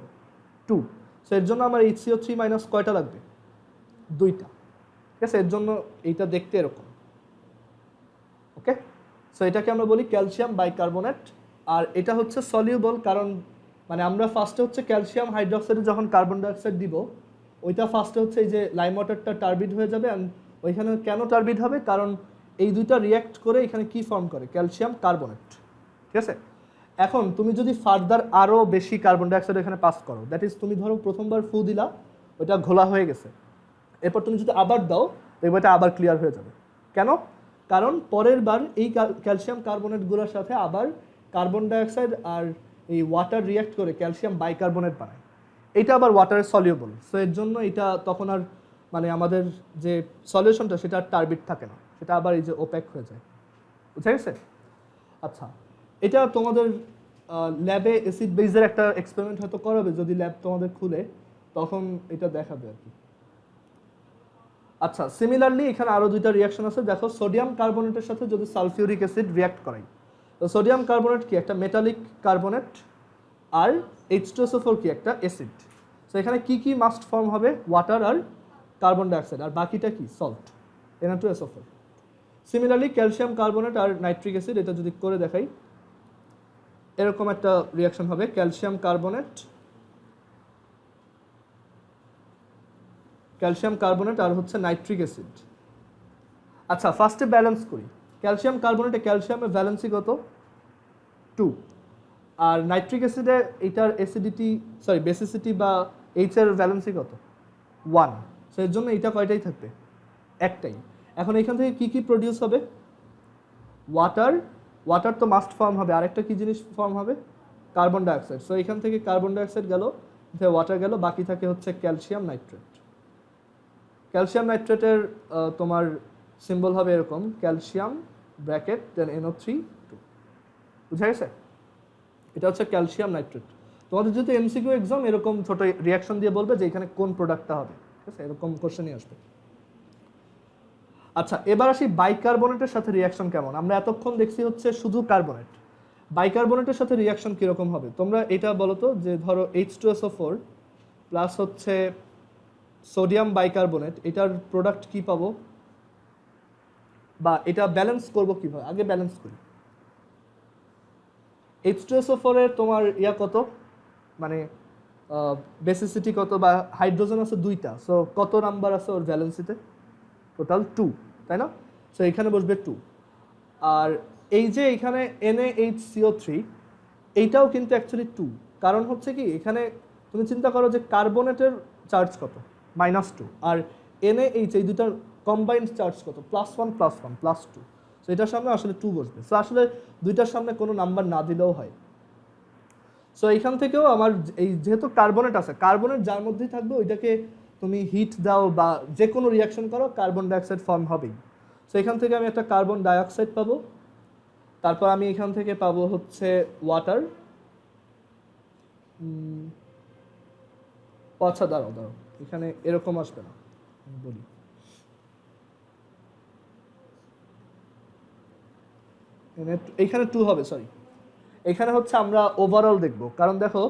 Speaker 1: 2। সো এর জন্য আমার HCO3 মাইনাস কয়টা লাগবে? 2টা, ঠিক আছে? এর জন্য এইটা দেখতে এরকম, ওকে? সো এটাকে আমরা বলি ক্যালসিয়াম বাইকার্বনেট। আর এটা হচ্ছে সলিউবল, কারণ মানে আমরা ফার্স্টে হচ্ছে ক্যালসিয়াম হাইড্রোক্সাইডে যখন কার্বন ডাইঅক্সাইড দিব, ওইটা ফার্স্টে হচ্ছে এই যে লাইম ওয়াটারটা টার্বিড হয়ে যাবে। অ্যান্ড ওইখানে কেন টার্বিড হবে? কারণ এই দুইটা রিয়াক্ট করে এখানে কি ফর্ম করে? ক্যালসিয়াম কার্বনেট, ঠিক আছে? এখন তুমি যদি ফার্দার আরও বেশি কার্বন ডাইঅক্সাইড এখানে পাস করো, দ্যাট ইজ তুমি ধরো প্রথমবার ফু দিলা, ওইটা ঘোলা হয়ে গেছে, এরপর তুমি যদি আবার দাও দেখবে এটা আবার ক্লিয়ার হয়ে যাবে। কেন? কারণ পরের বার এই ক্যালসিয়াম কার্বনেটগুলোর সাথে আবার কার্বন ডাইঅক্সাইড আর এই ওয়াটার রিয়াক্ট করে ক্যালসিয়াম বাইকার্বনেট বানায়, এটা আবার ওয়াটারের সলিউবল। সো এর জন্য এটা তখন আর মানে আমাদের যে সলিউশনটা সেটা আর টার্বিড থাকে না, সেটা আবার এই যে ওপ্যাক হয়ে যায়, বুঝা গেছে? আচ্ছা, এটা তোমাদের ল্যাবে অ্যাসিড বেসের একটা এক্সপেরিমেন্ট হয়তো করাবে, যদি ল্যাব তোমাদের খুলে তখন এটা দেখাবে আর কি। আচ্ছা, সিমিলারলি এখানে আরও দুইটা রিয়াকশন আছে, দেখো সোডিয়াম কার্বনেটের সাথে যদি সালফিউরিক অ্যাসিড রিয়াক্ট করাই, তো সোডিয়াম কার্বনেট কি? একটা মেটালিক কার্বনেট, আর H2SO4 কি? একটা অ্যাসিড। সো এখানে কি কি মাস্ট ফর্ম হবে? ওয়াটার আর কার্বন ডাইঅক্সাইড, আর বাকিটা কি? Salt, Na2SO4। Similarly calcium carbonate আর নাইট্রিক অ্যাসিড, এটা যদি করে দেখাই এরকম একটা রিয়াকশন হবে, ক্যালসিয়াম কার্বনেট আর হচ্ছে নাইট্রিক অ্যাসিড। আচ্ছা, ফার্স্টে ব্যালেন্স করি। ক্যালসিয়াম কার্বনেটে ক্যালসিয়ামের ভ্যালেন্সি কত? 2। আর নাইট্রিক অ্যাসিডে এটার বেসিসিটি বা H এর ভ্যালেন্সি কত? 1। সো এর জন্য এটা কয়টাই থাকবে? একটাই। এখন এখান থেকে কি কি প্রডিউস হবে? ওয়াটার তো মাস্ট ফর্ম হবে, আরেকটা কি জিনিস ফর্ম হবে? Carbon dioxide. সো এখান থেকে কার্বন ডাইঅক্সাইড গেল, ওয়াটার গেল, বাকি থাকে হচ্ছে ক্যালসিয়াম নাইট্রেট। ক্যালসিয়াম নাইট্রেটের তোমার সিম্বল হবে এরকম ক্যালসিয়াম ব্র্যাকেট দেন NO3 2। বুঝা গেছে? এটা হচ্ছে ক্যালসিয়াম নাইট্রেট। তোমাদের যদি এমসিকিউ এক্সাম এরকম ছোট রিয়াকশন দিয়ে বলবে যে এখানে কোন প্রোডাক্টটা হবে, ঠিক আছে, এরকম কোশ্চেনই আসবে। আচ্ছা, এবার আসি বাইকার্বনেটের সাথে রিয়াকশন কেমন। আমরা এতক্ষণ দেখছি হচ্ছে শুধু কার্বনেট, বাইকার্বনেটের সাথে রিয়াকশন কিরকম হবে তোমরা এটা বলো তো। যে ধরো H2SO4 প্লাস হচ্ছে সোডিয়াম বাইকার্বনেট, এটার প্রোডাক্ট কি পাবো, বা এটা ব্যালেন্স করব কিভাবে? আগে ব্যালেন্স করি। H2SO4 এর তোমার ইয়া কত, মানে বেসিসিটি কত, বা হাইড্রোজেন আছে 2টা, সো কত নাম্বার আছে ওর ভ্যালেন্সিতে? টোটাল 2, তাই না? সো এখানে বসবে 2। আর এই যে এখানে NaHCO3 এইটাও কিন্তু অ্যাকচুয়ালি 2, কারণ হচ্ছে কি এখানে তুমি চিন্তা করো যে কার্বনেটের চার্জ কত, -2, আর NaH এই দুটার কম্বাইন্ড চার্জ কত, +1 +1 +2। সো এটার সামনে আসলে 2 বসবে। সো আসলে দুইটার সামনে কোনো নাম্বার না দিলেও হয়। সো এইখান থেকেও আমার এই যেহেতু কার্বনেট আছে, কার্বনেট যার মধ্যেই থাকবে ওইটাকে তুমি হিট দাও বা যে কোনো রিয়াকশন করো, কার্বন ডাইঅক্সাইড ফর্ম হবেই। সো এখান থেকে আমি একটা কার্বন ডাইঅক্সাইড পাবো, তারপর আমি এখান থেকে পাবো হচ্ছে ওয়াটার। আচ্ছা দাঁড়াও দাঁড়াও, এখানে এরকম আসবে না, আমি বলি। এখানে 2 হবে, সরি, এখানে হচ্ছে আমরা ওভারঅল দেখব, কারণ দেখো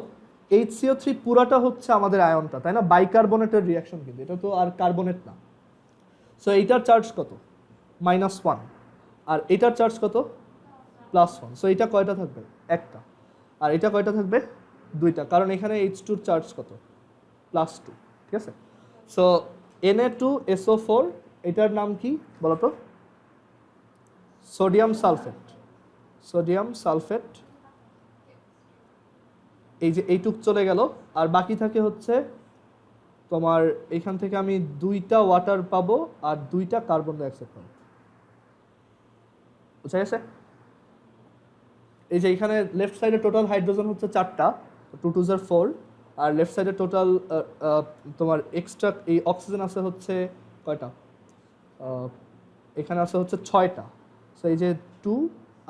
Speaker 1: HCO3 পুরাটা হচ্ছে আমাদের আয়নটা, তাই না? বাইকার্বনেটের রিয়াকশন, কিন্তু এটা তো আর কার্বনেট না। সো এইটার চার্জ কত, -1, আর এটার চার্জ কত, +1। সো এটা কয়টা থাকবে, একটা, আর এটা কয়টা থাকবে, 2টা, কারণ এখানে H2 এর চার্জ কত, +2, ঠিক আছে? সো Na2SO4 এটার নাম কি বলতো, সোডিয়াম সালফেট। সোডিয়াম সালফেট, এই যে এইটুক চলে গেল, আর বাকি থাকে হচ্ছে তোমার এখান থেকে আমি 2টা ওয়াটার পাবো আর 2টা কার্বন ডাইঅক্সাইড পাবো। বুঝা গেছে? এই যে এখানে লেফট সাইডে টোটাল হাইড্রোজেন হচ্ছে 4টা, 2 2 are 4, আর লেফট সাইডে টোটাল তোমার এক্সট্রা এই অক্সিজেন আছে হচ্ছে কয়টা, এখানে আছে হচ্ছে 6টা। সো এই যে 2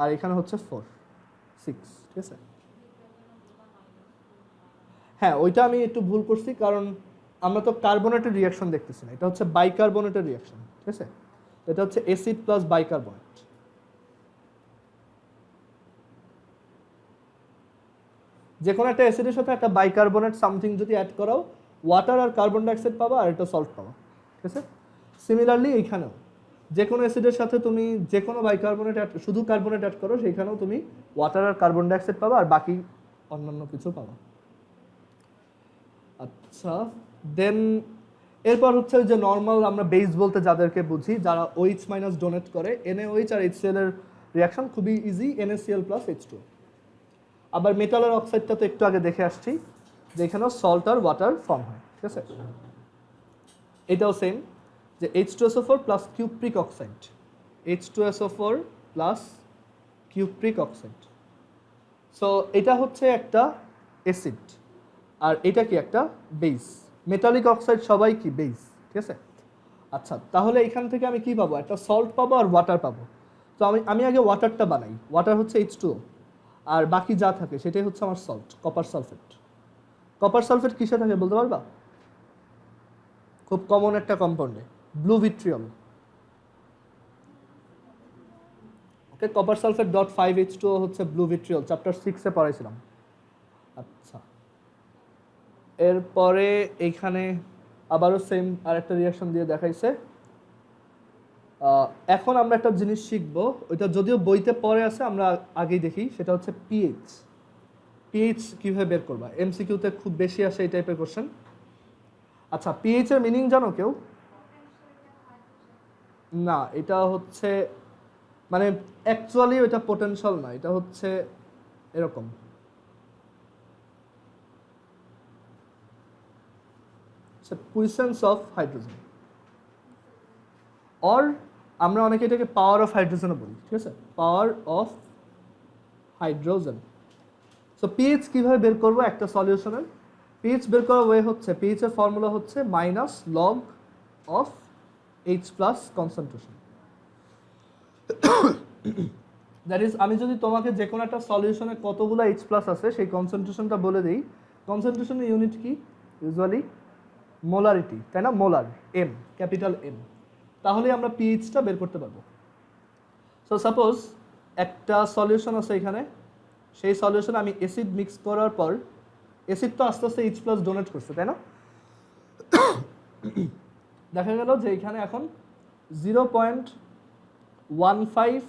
Speaker 1: আর এখানে হচ্ছে 4 6, ঠিক আছে? হ্যাঁ, ওইটা আমি একটু ভুল করছি, কারণ আমরা তো কার্বনেটের রিয়াকশন দেখতেছি না, এটা হচ্ছে বাইকার্বনেটের রিয়াকশন, ঠিক আছে? এটা হচ্ছে অ্যাসিড প্লাস বাইকার্বনেট। যে কোনো একটা অ্যাসিডের সাথে একটা বাইকার্বনেট সামথিং যদি অ্যাড করাও, ওয়াটার আর কার্বন ডাইঅক্সাইড পাবা, আর এটা সল্ট পাবা, ঠিক আছে? সিমিলারলি এইখানেও যে কোনো অ্যাসিডের সাথে তুমি যে কোনো বাইকার্বনেট অ্যাড, শুধু কার্বনেট অ্যাড করো, সেইখানেও তুমি ওয়াটার আর কার্বন ডাইঅক্সাইড পাবা, আর বাকি অন্যান্য কিছু পাবা। আচ্ছা, দেন এরপর হচ্ছে যে নর্মাল আমরা বেস বলতে যাদেরকে বুঝি, যারা OH মাইনাস ডোনেট করে, NaOH আর HCl এর রিয়াকশন খুবই ইজি, NaCl প্লাস H2। আবার মেটালের অক্সাইডটা তো একটু আগে দেখে আসছি, যেখানেও সল্ট আর ওয়াটার ফর্ম হয়, ঠিক আছে? এটাও সেম, যে H2SO4 plus cupric oxide, H2SO4 plus cupric oxide. So এটা হচ্ছে একটা অ্যাসিড, আর এটা কি একটা বেস। মেটালিক অক্সাইড সবাই কি বেস, ঠিক আছে? আচ্ছা, তাহলে এখান থেকে আমি কি পাবো, একটা সল্ট পাবো আর ওয়াটার পাবো। তো আমি আগে ওয়াটারটা বানাই, ওয়াটার হচ্ছে H2O, আর বাকি যা থাকে সেটাই হচ্ছে আমার salt, copper sulphate. Copper sulphate কিসে থাকে বলতে পারবা? খুব কমন একটা কম্পাউন্ডে, ব্লু ভিট্রিয়ল। ওকে, কপার সালফেট .5H2O হচ্ছে ব্লু ভিট্রিয়ল, চ্যাপ্টার 6-এ পড়াইছিলাম। আচ্ছা, এরপরে এইখানে আবারও সেম আরেকটা রিয়াকশন দিয়ে দেখাইছে। এখন আমরা একটা জিনিস শিখবো, ওইটা যদিও বইতে পড়ে আছে, আমরা আগেই দেখি, সেটা হচ্ছে পিএইচ। পিএইচ কিভাবে বের করবা, এমসিকিউতে খুব বেশি আসে এই টাইপের কোশ্চেন। আচ্ছা, পিএইচ এর মিনিং জানো কেউ? না, এটা হচ্ছে মানে অ্যাকচুয়ালি ওইটা পোটেনশিয়াল না, এটা হচ্ছে এরকম, পুইসেন্স অফ হাইড্রোজেন, অর আমরা অনেকে এটাকে পাওয়ার অফ হাইড্রোজেনও বলি, ঠিক আছে? Power of hydrogen. So pH কিভাবে বের করবো একটা সলিউশনের? পিএইচ বের করার ওয়ে হচ্ছে, পিএইচ এর ফর্মুলা হচ্ছে -log of H+ concentration. That is আমি যদি তোমাকে যে কোনো একটা সলিউশনে কতগুলো H প্লাস আছে সেই কনসেন্ট্রেশনটা বলে দিই, কনসেন্ট্রেশনের ইউনিট কি ইউজুয়ালি মোলারিটি, তাই না? মোলার, এম, ক্যাপিটাল এম, তাহলে আমরা পিএইচটা বের করতে পারবো। সো সাপোজ একটা সলিউশন আছে এখানে, সেই সলিউশনে আমি অ্যাসিড মিক্স করার পর অ্যাসিড তো আস্তে আস্তে H প্লাস ডোনেট করছে, তাই না? দেখা গেল যে এখানে এখন 0.15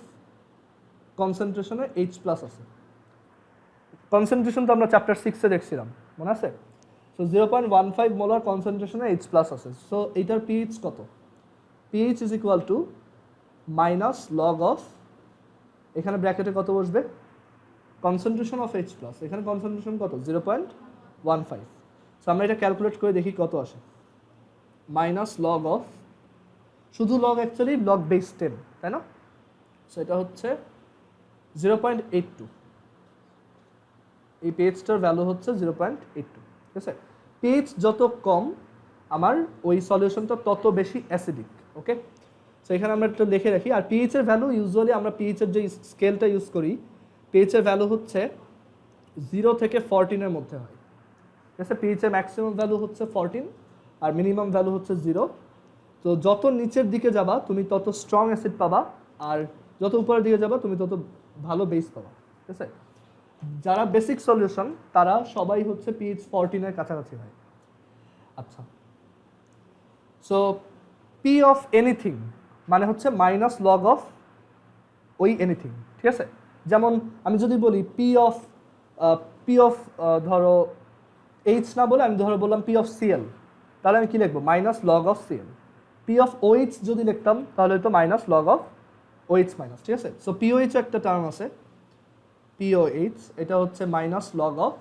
Speaker 1: কনসেন্ট্রেশনে H প্লাস আছে। কনসেন্ট্রেশন তো আমরা চ্যাপ্টার 6-এ দেখছিলাম, মনে আছে? সো 0.15 মোলার কনসেন্ট্রেশনে H প্লাস আছে। সো এইটার পিএইচ কত? PH is equal to minus log of, এখানে ব্র্যাকেটে কত বসবে? কনসেন্ট্রেশন অফ H প্লাস, এখানে কনসেন্ট্রেশন কত? 0.15। সো আমরা এটা ক্যালকুলেট করে দেখি কত আসে। মাইনাস লগ অফ, শুধু লগ অ্যাকচুয়ালি লগ বেস 10, তাই না? সো এটা হচ্ছে 0.82। এই পিএইচটার ভ্যালু হচ্ছে 0.82, ঠিক আছে? পিএইচ যত কম আমার ওই সলিউশনটা তত বেশি অ্যাসিডিক। ওকে, সো এখানে আমরা একটু লিখে রাখি। আর পিএইচ এর ভ্যালু ইউজুয়ালি আমরা পিএইচ এর যে স্কেলটা ইউজ করি, পিএইচ এর ভ্যালু হচ্ছে 0 থেকে 14 এর মধ্যে হয়, ঠিক আছে? পিএইচ এর ম্যাক্সিমাম ভ্যালু হচ্ছে 14 আর মিনিমাম ভ্যালু হচ্ছে 0। তো যত নিচের দিকে যাবা তুমি তত স্ট্রং অ্যাসিড পাবা, আর যত উপরের দিকে যাবা তুমি তত ভালো বেস পাবা, ঠিক আছে? যারা বেসিক সলিউশন তারা সবাই হচ্ছে পিএইচ 14 এর কাছাকাছি হয়। আচ্ছা, সো পি অফ এনিথিং মানে হচ্ছে মাইনাস লগ অফ ওই এনিথিং, ঠিক আছে? যেমন আমি যদি বলি পি অফ ধরো এইচ না বলে আমি ধরো বললাম পি অফ সিএল, তাহলে আমি কি লিখবো? Minus log of CL. P of OH যদি লিখতাম তাহলে হয়তো minus log of OH minus, ঠিক আছে? সো পিওএইচ একটা টার্ম আছে, পিওএইচ, এটা হচ্ছে মাইনাস লগ অফ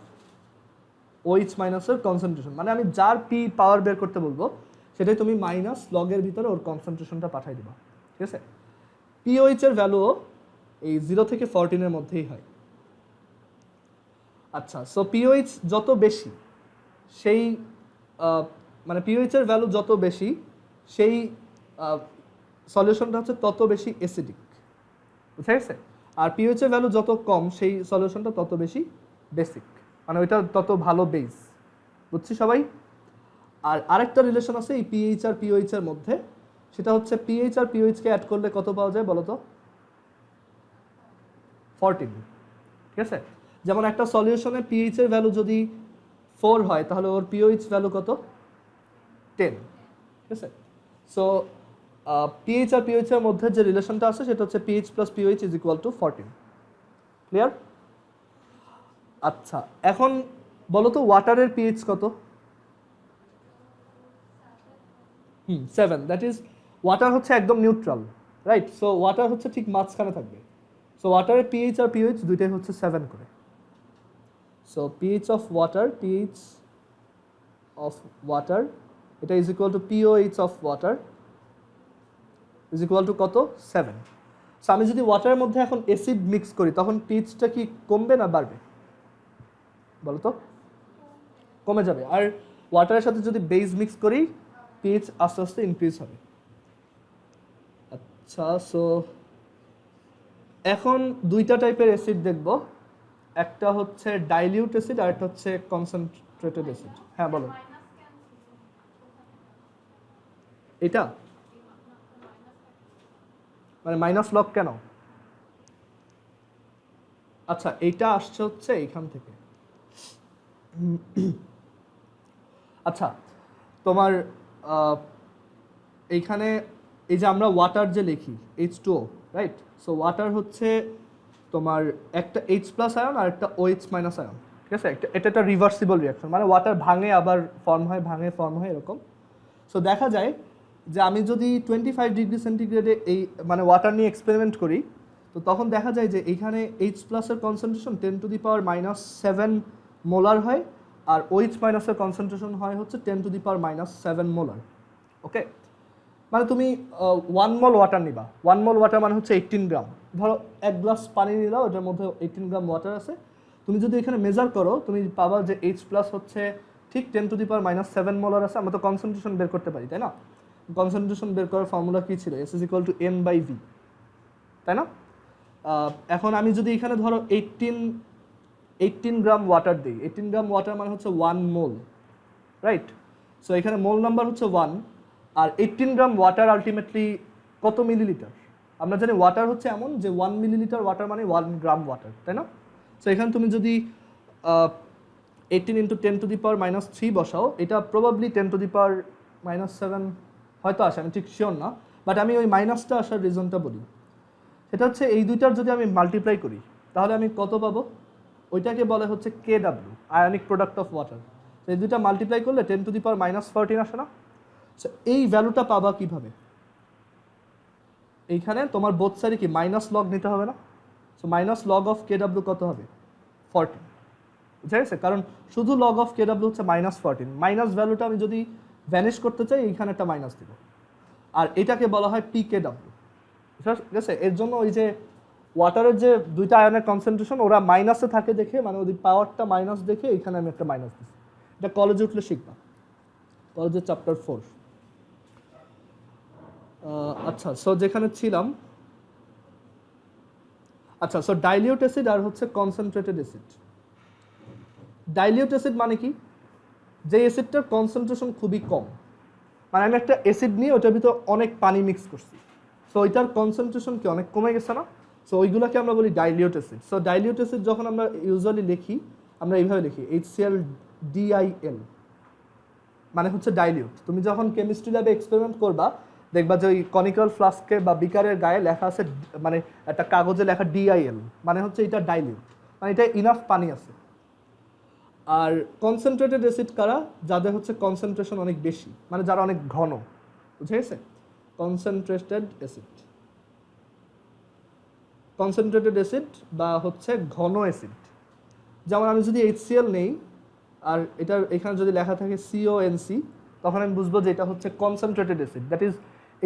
Speaker 1: ওএইচ মাইনাসের কনসেন্ট্রেশন। মানে আমি যার পি পাওয়ার বের করতে বলবো সেটাই তুমি মাইনাস লগের ভিতরে ওর কনসেন্ট্রেশনটা পাঠিয়ে দিবা, ঠিক আছে? পিওএইচ এর ভ্যালু এই 0 থেকে 14 এর মধ্যেই হয়। আচ্ছা, সো পিওএইচ যত বেশি সেই মানে পিওএইচ এর ভ্যালু যত বেশি সেই সলিউশনটা হচ্ছে তত বেশি অ্যাসিডিক, বুঝা গেছে? আর পিওএইচ এর ভ্যালু যত কম সেই সলিউশনটা তত বেশি বেসিক, মানে ওইটা তত ভালো বেস। বুঝছি সবাই? আর আরেকটা রিলেশন আছে এই পিএইচ আর পিওএইচ এর মধ্যে, সেটা হচ্ছে পিএইচ আর পিওএইচ কে অ্যাড করলে কত পাওয়া যায় বলো তো? 14, ঠিক আছে? যেমন একটা সলিউশনে পিএইচ এর ভ্যালু যদি 4 হয় তাহলে ওর পিওএইচ ভ্যালু কত? 10, ঠিক আছে? সো পিএইচ আর পিওএইচ এর মধ্যে যে রিলেশনটা আছে সেটা হচ্ছে pH plus pOH is equal to 14। Clear? আচ্ছা, এখন বলো তো ওয়াটারের পিএইচ কত? 7। দ্যাট ইজ ওয়াটার হচ্ছে একদম নিউট্রাল, রাইট? সো ওয়াটার হচ্ছে ঠিক মাঝখানে থাকবে। সো ওয়াটারের পিএইচ আর পিওএইচ দুইটাই হচ্ছে 7 করে। সো পিএইচ অফ ওয়াটার এটা is equal to pOH of water is equal to কত? 7। সো আমি যদি ওয়াটারের মধ্যে এখন অ্যাসিড মিক্স করি তখন পিএইচটা কি কমবে না বাড়বে বলো তো? কমে যাবে। আর ওয়াটারের সাথে যদি বেস মিক্স করি পিএইচ আস্তে আস্তে ইনক্রিজ হবে। আচ্ছা, সো এখন দুইটা টাইপের অ্যাসিড দেখব, একটা হচ্ছে ডাইলিউট অ্যাসিড আর একটা হচ্ছে কনসেন্ট্রেটেড অ্যাসিড। হ্যাঁ বলো। এটা মানে মাইনাস লগ কেন? আচ্ছা, এইটা আসছে হচ্ছে এইখান থেকে। আচ্ছা, তোমার এইখানে এই যে আমরা ওয়াটার যে লিখি H2O, রাইট? সো ওয়াটার হচ্ছে তোমার একটা H প্লাস আয়ন আর একটা OH মাইনাস আয়ন, ঠিক আছে? এটা একটা রিভার্সিবল রিয়াকশন, মানে ওয়াটার ভাঙে আবার ফর্ম হয়, ভাঙে ফর্ম হয়, এরকম। সো দেখা যায় যে আমি যদি 25 ডিগ্রি সেন্টিগ্রেডে এই মানে ওয়াটার নিয়ে এক্সপেরিমেন্ট করি তো তখন দেখা যায় যে এইখানে H প্লাসের কনসেন্ট্রেশন 10⁻⁻7 মোলার হয় আর OH মাইনাসের কনসেন্ট্রেশন হয় হচ্ছে 10⁻⁻7 মোলার। ওকে, মানে তুমি 1 মোল ওয়াটার নিবা, 1 মোল ওয়াটার মানে হচ্ছে 18 গ্রাম। ধরো 1 গ্লাস পানি নিলাও, ওটার মধ্যে 18 গ্রাম ওয়াটার আছে। তুমি যদি এখানে মেজার করো তুমি পাবা যে H প্লাস হচ্ছে ঠিক 10⁻⁻7 মোলার আছে। আমরা তো কনসেন্ট্রেশন বের করতে পারি, তাই না? কনসেন্ট্রেশন বের করার ফর্মুলা কি ছিল? S = N/V, তাই না? এখন আমি যদি এখানে ধরো 18 গ্রাম ওয়াটার দিই, 18 গ্রাম ওয়াটার মানে হচ্ছে 1 মোল, রাইট? সো এখানে মোল নাম্বার হচ্ছে 1, আর 18 গ্রাম ওয়াটার আলটিমেটলি কত মিলিলিটার? আমরা জানি ওয়াটার হচ্ছে এমন যে 1 মিলিলিটার ওয়াটার মানে 1 গ্রাম ওয়াটার, তাই না? সো এখানে তুমি যদি 18 ইন্টু 10⁻³ বসাও, এটা প্রবাবলি 10⁻⁷ হয়তো আসে, আমি ঠিক শিওর না, বাট আমি ওই মাইনাসটা আসার রিজনটা বলি। সেটা হচ্ছে এই দুইটার যদি আমি মাল্টিপ্লাই করি তাহলে আমি কত পাবো? ওইটাকে বলে হচ্ছে KW, ionic product of water. এই দুইটা মাল্টিপ্লাই করলে 10⁻⁻14 আসে না? এই ভ্যালুটা পাবা কিভাবে? এইখানে তোমার বোথ সাইডে কি মাইনাস লগ নিতে হবে না? So minus log of KW কত হবে? 14, বুঝা গেছে? কারণ শুধু লগ অফ KW হচ্ছে -14, মাইনাস ভ্যালুটা আমি যদি ভ্যানিশ করতে চাই এইখানে একটা মাইনাস দিব, আর এটাকে বলা হয় PKW, বুঝা গেছে? এর জন্য ওই যে ওয়াটারের যে দুইটা আয়নের কনসেন্ট্রেশন ওরা মাইনাসে থাকে দেখে, মানে ওদের পাওয়ারটা মাইনাস দেখে এখানে আমি একটা মাইনাস দিচ্ছি। এটা কলেজে উঠলে শিখবা, কলেজের চ্যাপ্টার 4। আচ্ছা, সো যেখানে ছিলাম, আচ্ছা, সো ডাইলিউট অ্যাসিড আর হচ্ছে কনসেন্ট্রেটেড অ্যাসিড। ডাইলিউট অ্যাসিড মানে কি? যে অ্যাসিডটার কনসেন্ট্রেশন খুবই কম, মানে আমি একটা অ্যাসিড নিয়ে ওটার ভিতর অনেক পানি মিক্স করছি, সো ওইটার কনসেন্ট্রেশন কি অনেক কমে গেছে না? সো ওইগুলোকে আমরা বলি dilute acid. So dilute acid যখন আমরা ইউজুয়ালি লিখি, আমরা এইভাবে লিখি HCl, মানে হচ্ছে ডাইলিউট। তুমি যখন কেমিস্ট্রি ল্যাবে এক্সপেরিমেন্ট করবা দেখবা যে ওই কনিক্যাল ফ্লাস্কে বা বিকারের গায়ে লেখা আছে, মানে একটা কাগজে লেখা DIL, মানে হচ্ছে এটা ডাইলিউট, মানে এটা ইনাফ পানি আছে। আর কনসেন্ট্রেটেড অ্যাসিড কারা? যাদের হচ্ছে কনসেন্ট্রেশন অনেক বেশি, মানে যারা অনেক ঘন, বুঝে গেছে? কনসেন্ট্রেটেড অ্যাসিড, কনসেন্ট্রেটেড অ্যাসিড বা হচ্ছে ঘন অ্যাসিড। যেমন আমি যদি HCl নেই আর এটার এখানে যদি লেখা থাকে CONC, তখন আমি বুঝবো যে এটা হচ্ছে কনসেন্ট্রেটেড অ্যাসিড, দ্যাট ইজ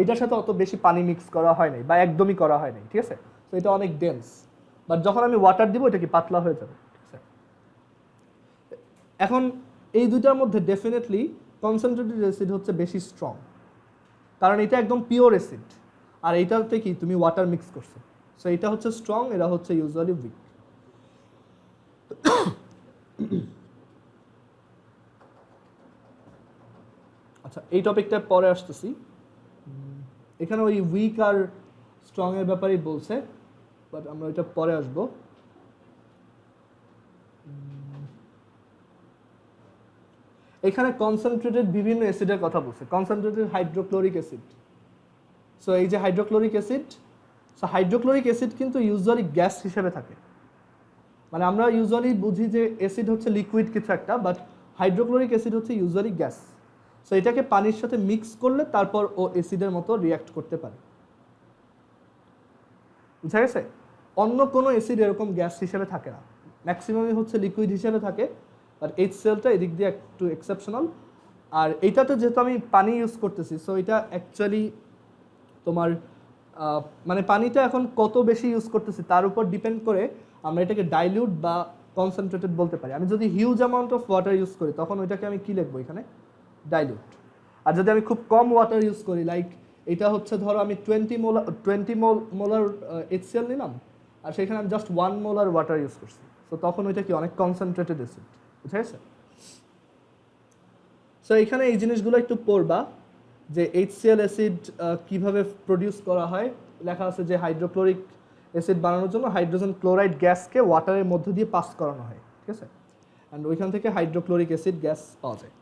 Speaker 1: এটার সাথে অত বেশি পানি মিক্স করা হয় নাই বা একদমই করা হয় নাই, ঠিক আছে? তো এটা অনেক ডেন্স, বাট যখন আমি ওয়াটার দিব এটা কি পাতলা হয়ে যাবে, ঠিক আছে? এখন এই দুইটার মধ্যে ডেফিনেটলি কনসেন্ট্রেটেড অ্যাসিড হচ্ছে বেশি স্ট্রং, কারণ এটা একদম পিওর অ্যাসিড, আর এইটাতে কি তুমি ওয়াটার মিক্স করছো, সো এটা হচ্ছে স্ট্রং, এরা হচ্ছে ইউজুয়ালি উইক। আচ্ছা, এই টপিকটা পরে আসতেছি। এখানে ওই উইক আর স্ট্রং এর ব্যাপারেই বলছে, বাট আমরা এটা পরে আসবো। এখানে কনসেন্ট্রেটেড বিভিন্ন অ্যাসিডের কথা বলছে, কনসেন্ট্রেটেড হাইড্রোক্লোরিক অ্যাসিড। সো এই যে hydrochloric acid, so hydrochloric acid কিন্তু ইউজুয়ালি গ্যাস হিসেবে থাকে, মানে আমরা ইউজুয়ালি বুঝি যে অ্যাসিড হচ্ছে লিকুইড কিছু একটা, বাট হাইড্রোক্লোরিক অ্যাসিড হচ্ছে ইউজুয়ালি গ্যাস। সো এটাকে পানির সাথে মিক্স করলে তারপর ও অ্যাসিডের মতো রিয়াক্ট করতে পারে, বুঝা গেছে? অন্য কোনো অ্যাসিড এরকম গ্যাস হিসেবে থাকে না, ম্যাক্সিমামই হচ্ছে লিকুইড হিসেবে থাকে, আর HClটা এদিক দিয়ে একটু এক্সেপশনাল। আর এইটাতে যেহেতু আমি পানি ইউজ করতেছি, সো এটা অ্যাকচুয়ালি তোমার মানে পানিটা এখন কত বেশি ইউজ করতেছি তার উপর ডিপেন্ড করে আমরা এটাকে ডাইলিউট বা কনসেন্ট্রেটেড বলতে পারি। আমি যদি huge amount of water use করি তখন ওইটাকে আমি কি লিখবো এখানে? ডাইলিউট। আর যদি আমি খুব কম ওয়াটার ইউজ করি, লাইক এটা হচ্ছে ধরো আমি 20 মোলার HCl নিলাম আর সেখানে আমি জাস্ট 1 মোলার ওয়াটার ইউজ করছি, সো তখন ওইটা কি অনেক কনসেন্ট্রেটেড অ্যাসিড, বুঝা গেছে? সো এখানে এই জিনিসগুলো একটু পড়বা যে HCl অ্যাসিড কিভাবে প্রডিউস করা হয়। লেখা আছে যে হাইড্রোক্লোরিক অ্যাসিড বানানোর জন্য হাইড্রোজেন ক্লোরাইড গ্যাসকে ওয়াটারের মধ্য দিয়ে পাস করানো হয়, ঠিক আছে? অ্যান্ড ওইখান থেকে হাইড্রোক্লোরিক অ্যাসিড গ্যাস পাওয়া যায়।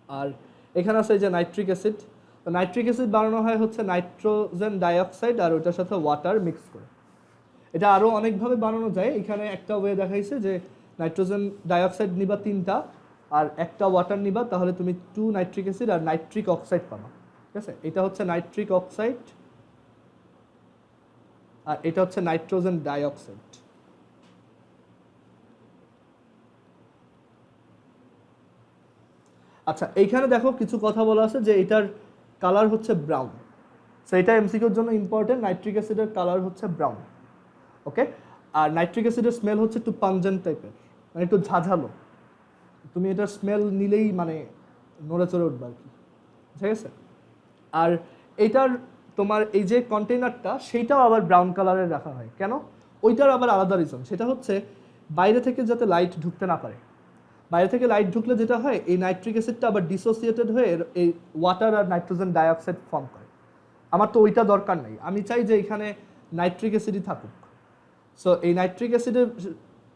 Speaker 1: আর এখানে আছে যে নাইট্রিক অ্যাসিড, তো নাইট্রিক অ্যাসিড বানানো হয় হচ্ছে নাইট্রোজেন ডাইঅক্সাইড আর ওইটার সাথে ওয়াটার মিক্স করে। এটা আরও অনেকভাবে বানানো যায়, এখানে একটা ওয়ে দেখাইছে যে নাইট্রোজেন ডাইঅক্সাইড নিবা 3টা আর একটা ওয়াটার নিবা, তাহলে তুমি 2 নাইট্রিক অ্যাসিড আর নাইট্রিক অক্সাইড পাবা, ঠিক আছে? এটা হচ্ছে নাইট্রিক অক্সাইড আর এটা হচ্ছে নাইট্রোজেন ডাইঅক্সাইড। আচ্ছা, এইখানে দেখো কিছু কথা বলা আছে যে এটার কালার হচ্ছে ব্রাউন, সো এটা এমসিকিউর জন্য ইম্পর্টেন্ট। নাইট্রিক অ্যাসিডের কালার হচ্ছে ব্রাউন, ওকে? আর নাইট্রিক অ্যাসিডের স্মেল হচ্ছে একটু পাঞ্জেন্ট টাইপের, মানে একটু ঝাঝালো, তুমি এটার স্মেল নিলেই মানে নড়ে চড়ে উঠবে আর কি, ঠিক আছে? আর এটার তোমার এই যে কন্টেইনারটা সেইটাও আবার ব্রাউন কালারের রাখা হয় কেন? ওইটার আবার আলাদা রিজন, সেটা হচ্ছে বাইরে থেকে যাতে লাইট ঢুকতে না পারে। বাইরে থেকে লাইট ঢুকলে যেটা হয়, এই নাইট্রিক অ্যাসিডটা আবার ডিসোসিয়েটেড হয়ে এই ওয়াটার আর নাইট্রোজেন ডাইঅক্সাইড ফর্ম করে। আমার তো ওইটা দরকার নেই, আমি চাই যে এখানে নাইট্রিক অ্যাসিডই থাকুক। সো এই নাইট্রিক অ্যাসিডের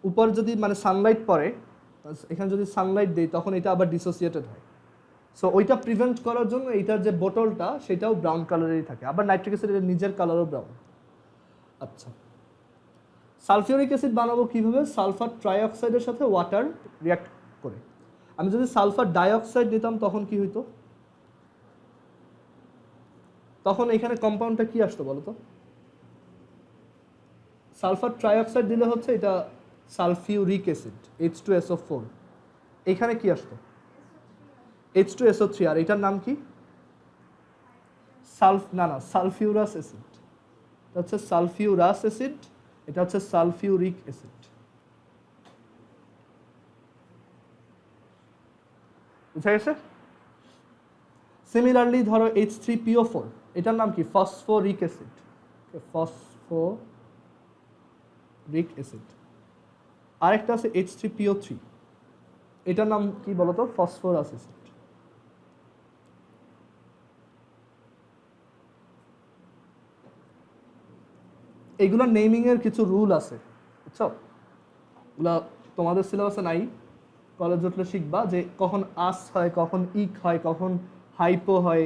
Speaker 1: উপর যদি মানে সানলাইট পড়ে, এখানে যদি সানলাইট দেই তখন এটা আবার ডিসোসিয়েটেড হয়। সো ওইটা প্রিভেন্ট করার জন্য এইটার যে বোতলটা সেটাও ব্রাউন কালারেরই থাকে, আবার নাইট্রিক অ্যাসিডের নিজের কালারও ব্রাউন। আচ্ছা, সালফিউরিক অ্যাসিড বানাবো কিভাবে? সালফার ট্রাইঅক্সাইডের সাথে ওয়াটার রিঅ্যাক্ট করে। আমি যদি সালফার ডাইঅক্সাইড নিতাম তখন কি হইতো? তখন এখানে কম্পাউন্ডটা কি আসতো বলো তো? সালফার ট্রাইঅক্সাইড দিলে হচ্ছে এটা সালফিউরিক অ্যাসিড, H2SO4। এখানে কি আসতো? H2SO3। আর এটার নাম কি? Sulphurous acid. এটা হচ্ছে সালফিউরাস অ্যাসিড, এটা হচ্ছে সালফিউরিক অ্যাসিড। বুঝা গেছে? সিমিলারলি ধরো H3PO4, এটার নাম কি? Phosphoric acid. Phosphoric acid. আরেকটা আছে H3PO3, এটার নাম কি বলতো? Phosphorus acid. এইগুলোর নেমিং এর কিছু রুল আছে, বুঝছো? ওগুলা তোমাদের সিলেবাসে নাই, কলেজ উঠলে শিখবা যে কখন আস হয়, কখন ইক হয়, কখন হাইপো হয়,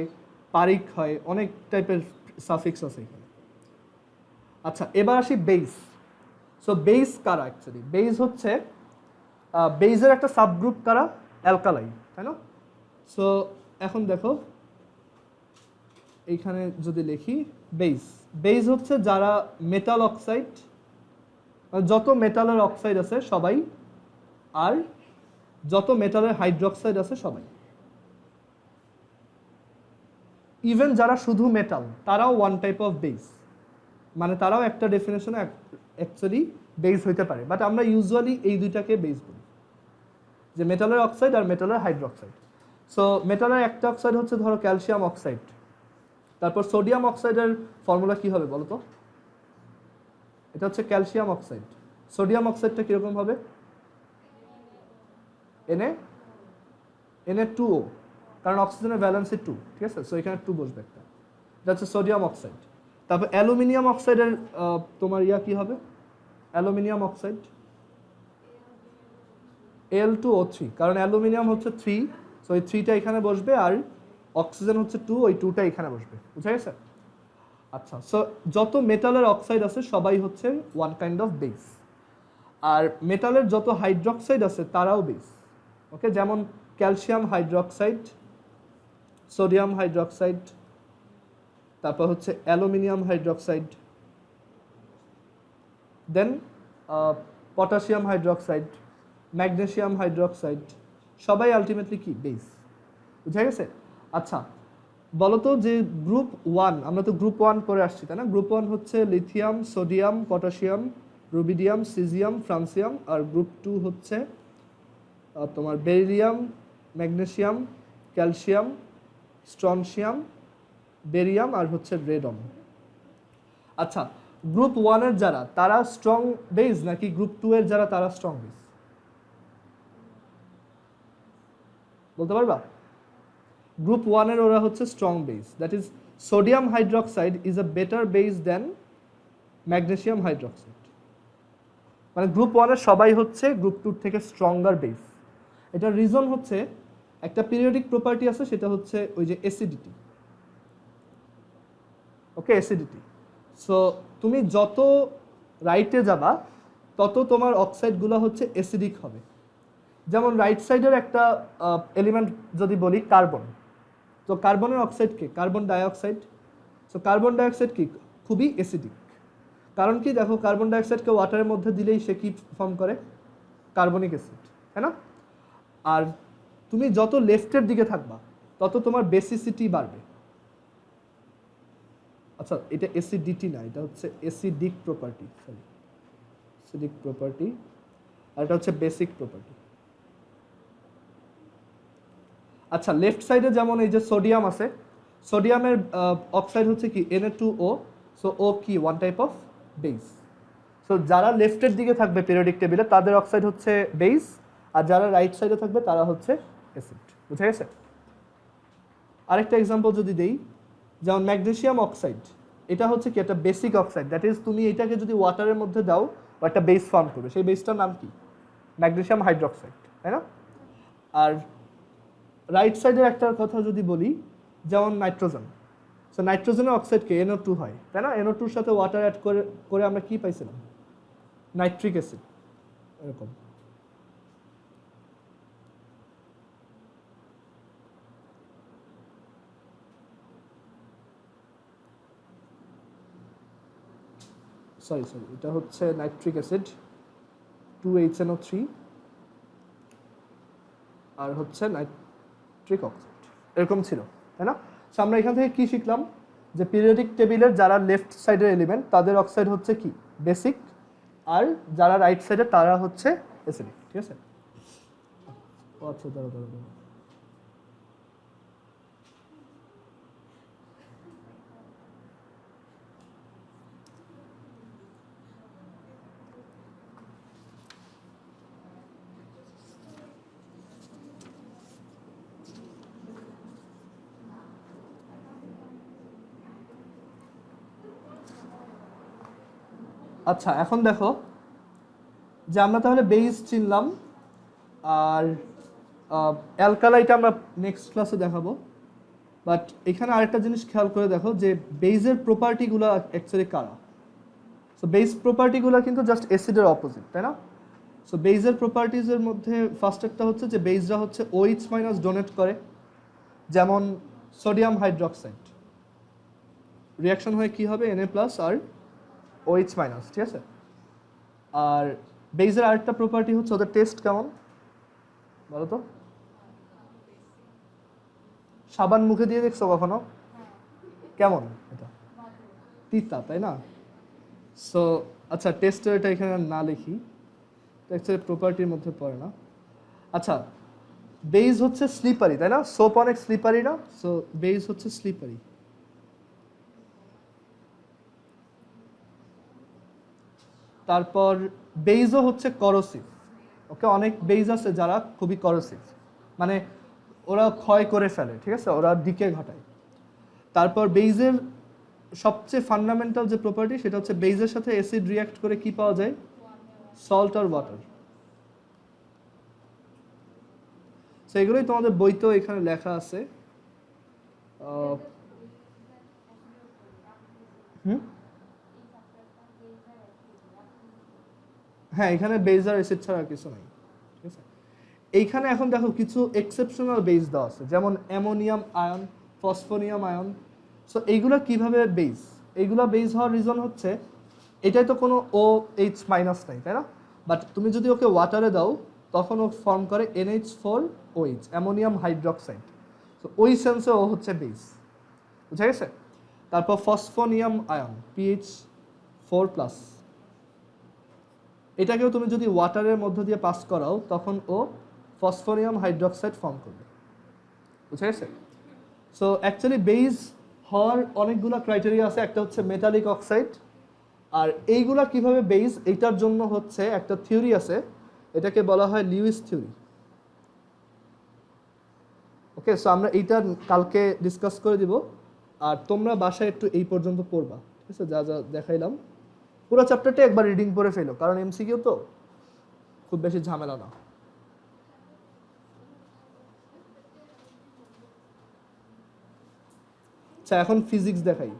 Speaker 1: পারিক হয়, অনেক টাইপের সাফিক্স আছে এখানে। আচ্ছা, এবার আসি বেস। সো বেস কারা অ্যাকচুয়ালি? বেস হচ্ছে বেসের একটা সাবগ্রুপ কারা? অ্যালকালাই, তাই না? সো এখন দেখো এইখানে যদি লিখি বেস, বেস হচ্ছে যারা মেটাল অক্সাইড, যত মেটালের অক্সাইড আছে সবাই, আর যত মেটালের হাইড্রোক্সাইড আছে সবাই। ইভেন যারা শুধু মেটাল তারাও ওয়ান টাইপ অফ বেস, মানে তারাও একটা ডেফিনেশনে অ্যাকচুয়ালি বেস হইতে পারে, বাট আমরা ইউজুয়ালি এই দুইটাকে বেস বলি, যে মেটালের অক্সাইড আর মেটালের হাইড্রোক্সাইড। সো মেটালের একটা অক্সাইড হচ্ছে ধরো ক্যালসিয়াম অক্সাইড, তারপর সোডিয়াম অক্সাইডের ফর্মুলা কি হবে বলো তো? এটা হচ্ছে ক্যালসিয়াম অক্সাইড। সোডিয়াম অক্সাইডটা কিরকম হবে? Na2O, কারণ অক্সিজেনের ভ্যালেন্সি 2, ঠিক আছে? সো এখানে 2 বসবে একটা, এটা হচ্ছে সোডিয়াম অক্সাইড। তারপর অ্যালুমিনিয়াম অক্সাইডের তোমার কি হবে? অ্যালুমিনিয়াম অক্সাইড Al2O3, কারণ অ্যালুমিনিয়াম হচ্ছে 3, সো এই 3টা এখানে বসবে, আর অক্সিজেন হচ্ছে 2, ওই 2টা এখানে বসবে। বুঝা গেছে? আচ্ছা, সো যত মেটালের অক্সাইড আছে সবাই হচ্ছে ওয়ান কাইন্ড অফ বেস, আর মেটালের যত হাইড্রোক্সাইড আছে তারাও বেস। ওকে, যেমন ক্যালসিয়াম হাইড্রোক্সাইড, সোডিয়াম হাইড্রোক্সাইড, তারপর হচ্ছে অ্যালুমিনিয়াম হাইড্রোক্সাইড, দেন পটাশিয়াম হাইড্রোক্সাইড, ম্যাগনেসিয়াম হাইড্রোক্সাইড, সবাই আলটিমেটলি কি? বেস। বুঝা গেছে? আচ্ছা, বলতো যে গ্রুপ 1, আমরা তো গ্রুপ 1 পরে আসছি, তাই না? গ্রুপ 1 হচ্ছে lithium, sodium, potassium, rubidium, caesium, francium, আর গ্রুপ 2 হচ্ছে তোমার beryllium, magnesium, calcium, strontium, barium, আর হচ্ছে রেডন। আচ্ছা, গ্রুপ 1 এর যারা তারা স্ট্রং বেস, নাকি গ্রুপ 2 এর যারা তারা স্ট্রং বেস? বলতে পারবা? গ্রুপ 1 এর ওরা হচ্ছে strong base, that is sodium hydroxide is a better base then magnesium hydroxide. মানে গ্রুপ 1 এর সবাই হচ্ছে গ্রুপ 2 থেকে স্ট্রঙ্গার বেস। এটার রিজন হচ্ছে একটা পিরিয়ডিক প্রপার্টি আছে, সেটা হচ্ছে ওই যে অ্যাসিডিটি। ওকে, অ্যাসিডিটি। সো তুমি যত রাইটে যাবা তত তোমার অক্সাইডগুলো হচ্ছে অ্যাসিডিক হবে। যেমন রাইট সাইডের একটা এলিমেন্ট যদি বলি কার্বন, তো কার্বনের অক্সাইড কি? Carbon dioxide. So carbon dioxide কি? খুবই অ্যাসিডিক। কারণ কি? দেখো, কার্বন ডাইঅক্সাইডকে ওয়াটারের মধ্যে দিলেই সে কি ফর্ম করে? কার্বনিক অ্যাসিড, তাই না? আর তুমি যত লেফটের দিকে থাকবা তত তোমার বেসিসিটি বাড়বে। আচ্ছা, এটা অ্যাসিডিটি না, এটা হচ্ছে acidic property, sorry, acidic property, আর এটা হচ্ছে বেসিক প্রপার্টি। আচ্ছা, লেফট সাইডে যেমন এই যে সোডিয়াম আছে, সোডিয়ামের অক্সাইড হচ্ছে কি Na2O, সো ও কি one type of base. So যারা লেফটের দিকে থাকবে পিরিয়ডিক টেবিলে তাদের অক্সাইড হচ্ছে বেস, আর যারা রাইট সাইডে থাকবে তারা হচ্ছে অ্যাসিড। বুঝা গেছে? আরেকটা এক্সাম্পল যদি দেই, যেমন ম্যাগনেসিয়াম অক্সাইড, এটা হচ্ছে কি একটা বেসিক অক্সাইড, দ্যাট ইজ তুমি এটাকে যদি ওয়াটারের মধ্যে দাও বা একটা বেস ফর্ম করবে, সেই বেসটার নাম কি? ম্যাগনেসিয়াম হাইড্রোক্সাইড, তাই না? আর রাইট সাইডের একটা কথা যদি বলি, যেমন নাইট্রোজেন, সো নাইট্রোজেনের অক্সাইডকে NO2 হয়, তাই না? NO2 এর সাথে ওয়াটার অ্যাড করে আমরা কি পাইছিলাম? Nitric acid. এরকম সরি এটা হচ্ছে নাইট্রিক অ্যাসিড 2HNO3 আর হচ্ছে নাইট্রিক অক্সাইড, এরকম ছিল, তাই না? সো আমরা এখান থেকে কি শিখলাম? যে পিরিয়ডিক টেবিলের যারা লেফট সাইডের এলিমেন্ট তাদের অক্সাইড হচ্ছে কি বেসিক, আর যারা রাইট সাইডে তারা হচ্ছে অ্যাসিডিক। ঠিক আছে? আচ্ছা দাঁড়াও। আচ্ছা এখন দেখো যে আমরা তাহলে বেস চিনলাম, আর অ্যালকালাইট আমরা নেক্সট ক্লাসে দেখাবো। বাট এখানে আরেকটা জিনিস খেয়াল করে দেখো যে বেজের প্রপার্টিগুলো অ্যাকচুয়ালি কারা। সো বেস প্রপার্টিগুলো কিন্তু জাস্ট অ্যাসিডের অপোজিট, তাই না? সো বেজের প্রপার্টিজের মধ্যে ফার্স্ট একটা হচ্ছে যে বেসরা হচ্ছে OH মাইনাস ডোনেট করে, যেমন সোডিয়াম হাইড্রোক্সাইড রিয়াকশন হয়ে কি হবে Na প্লাস আর OH মাইনাস। ঠিক আছে? আর বেসের আরেকটা প্রপার্টি হচ্ছে ওদের টেস্ট কেমন বলো তো? সাবান মুখে দিয়ে দেখছো কখনো? কেমন এটা? তিতা, তাই না? সো আচ্ছা টেস্টের এটা এখানে না লিখি, অ্যাকচুয়ালি প্রপার্টির মধ্যে পড়ে না। আচ্ছা বেস হচ্ছে স্লিপারি, তাই না? সোপ অনেক স্লিপারি না? সো বেস হচ্ছে স্লিপারি। তারপর বেইজও হচ্ছে করোসিভ। ওকে, অনেক বেইজ আছে যারা খুবই করোসিভ, মানে ওরা ক্ষয় করে ফেলে, ঠিক আছে, ওরা ডিকে ঘটায়। তারপর বেইজের সবচেয়ে ফান্ডামেন্টাল যে প্রপার্টি সেটা হচ্ছে বেইজের সাথে অ্যাসিড রিঅ্যাক্ট করে কি পাওয়া যায়? সল্ট আর ওয়াটার। সো এগুলোই তোমাদের বইতেও এখানে লেখা আছে। হ্যাঁ এখানে বেজ আর অ্যাসিড ছাড়া কিছু নাই। ঠিক আছে? এইখানে এখন দেখো কিছু এক্সেপশনাল বেজ দেওয়া আছে, যেমন ammonium ion, phosphonium ion. So এইগুলো কিভাবে বেজ? এইগুলো বেজ হওয়ার রিজন হচ্ছে এটাই তো কোনো OH মাইনাস নাই, তাই না? বাট তুমি যদি ওকে ওয়াটারে দাও তখন ও ফর্ম করে NH4OH, অ্যামোনিয়াম হাইড্রোক্সাইড। তো ওই সেন্সে ও হচ্ছে বেজ। বুঝা গেছে? তারপর ফসফোনিয়াম আয়ন PH4+, এটাকেও তুমি যদি ওয়াটারের মধ্য দিয়ে পাস করাও তখন ও ফসফোনিয়াম হাইড্রোক্সাইড ফর্ম করবে। বুঝা গেছে? সো অ্যাকচুয়ালি বেজ হওয়ার অনেকগুলো ক্রাইটেরিয়া আছে। একটা হচ্ছে মেটালিক অক্সাইড, আর এইগুলা কিভাবে বেজ এইটার জন্য হচ্ছে একটা থিওরি আছে, এটাকে বলা হয় লিউইস থিওরি। ওকে, সো আমরা এইটা কালকে ডিসকাস করে দিব, আর তোমরা বাসায় একটু এই পর্যন্ত পড়বা। ঠিক আছে? যা যা দেখাইলাম পুরো চ্যাপ্টারটা একবার রিডিং করে ফেলো, কারণ MCQ তো খুব বেশি ঝামেলা না। আচ্ছা এখন ফিজিক্স দেখাই।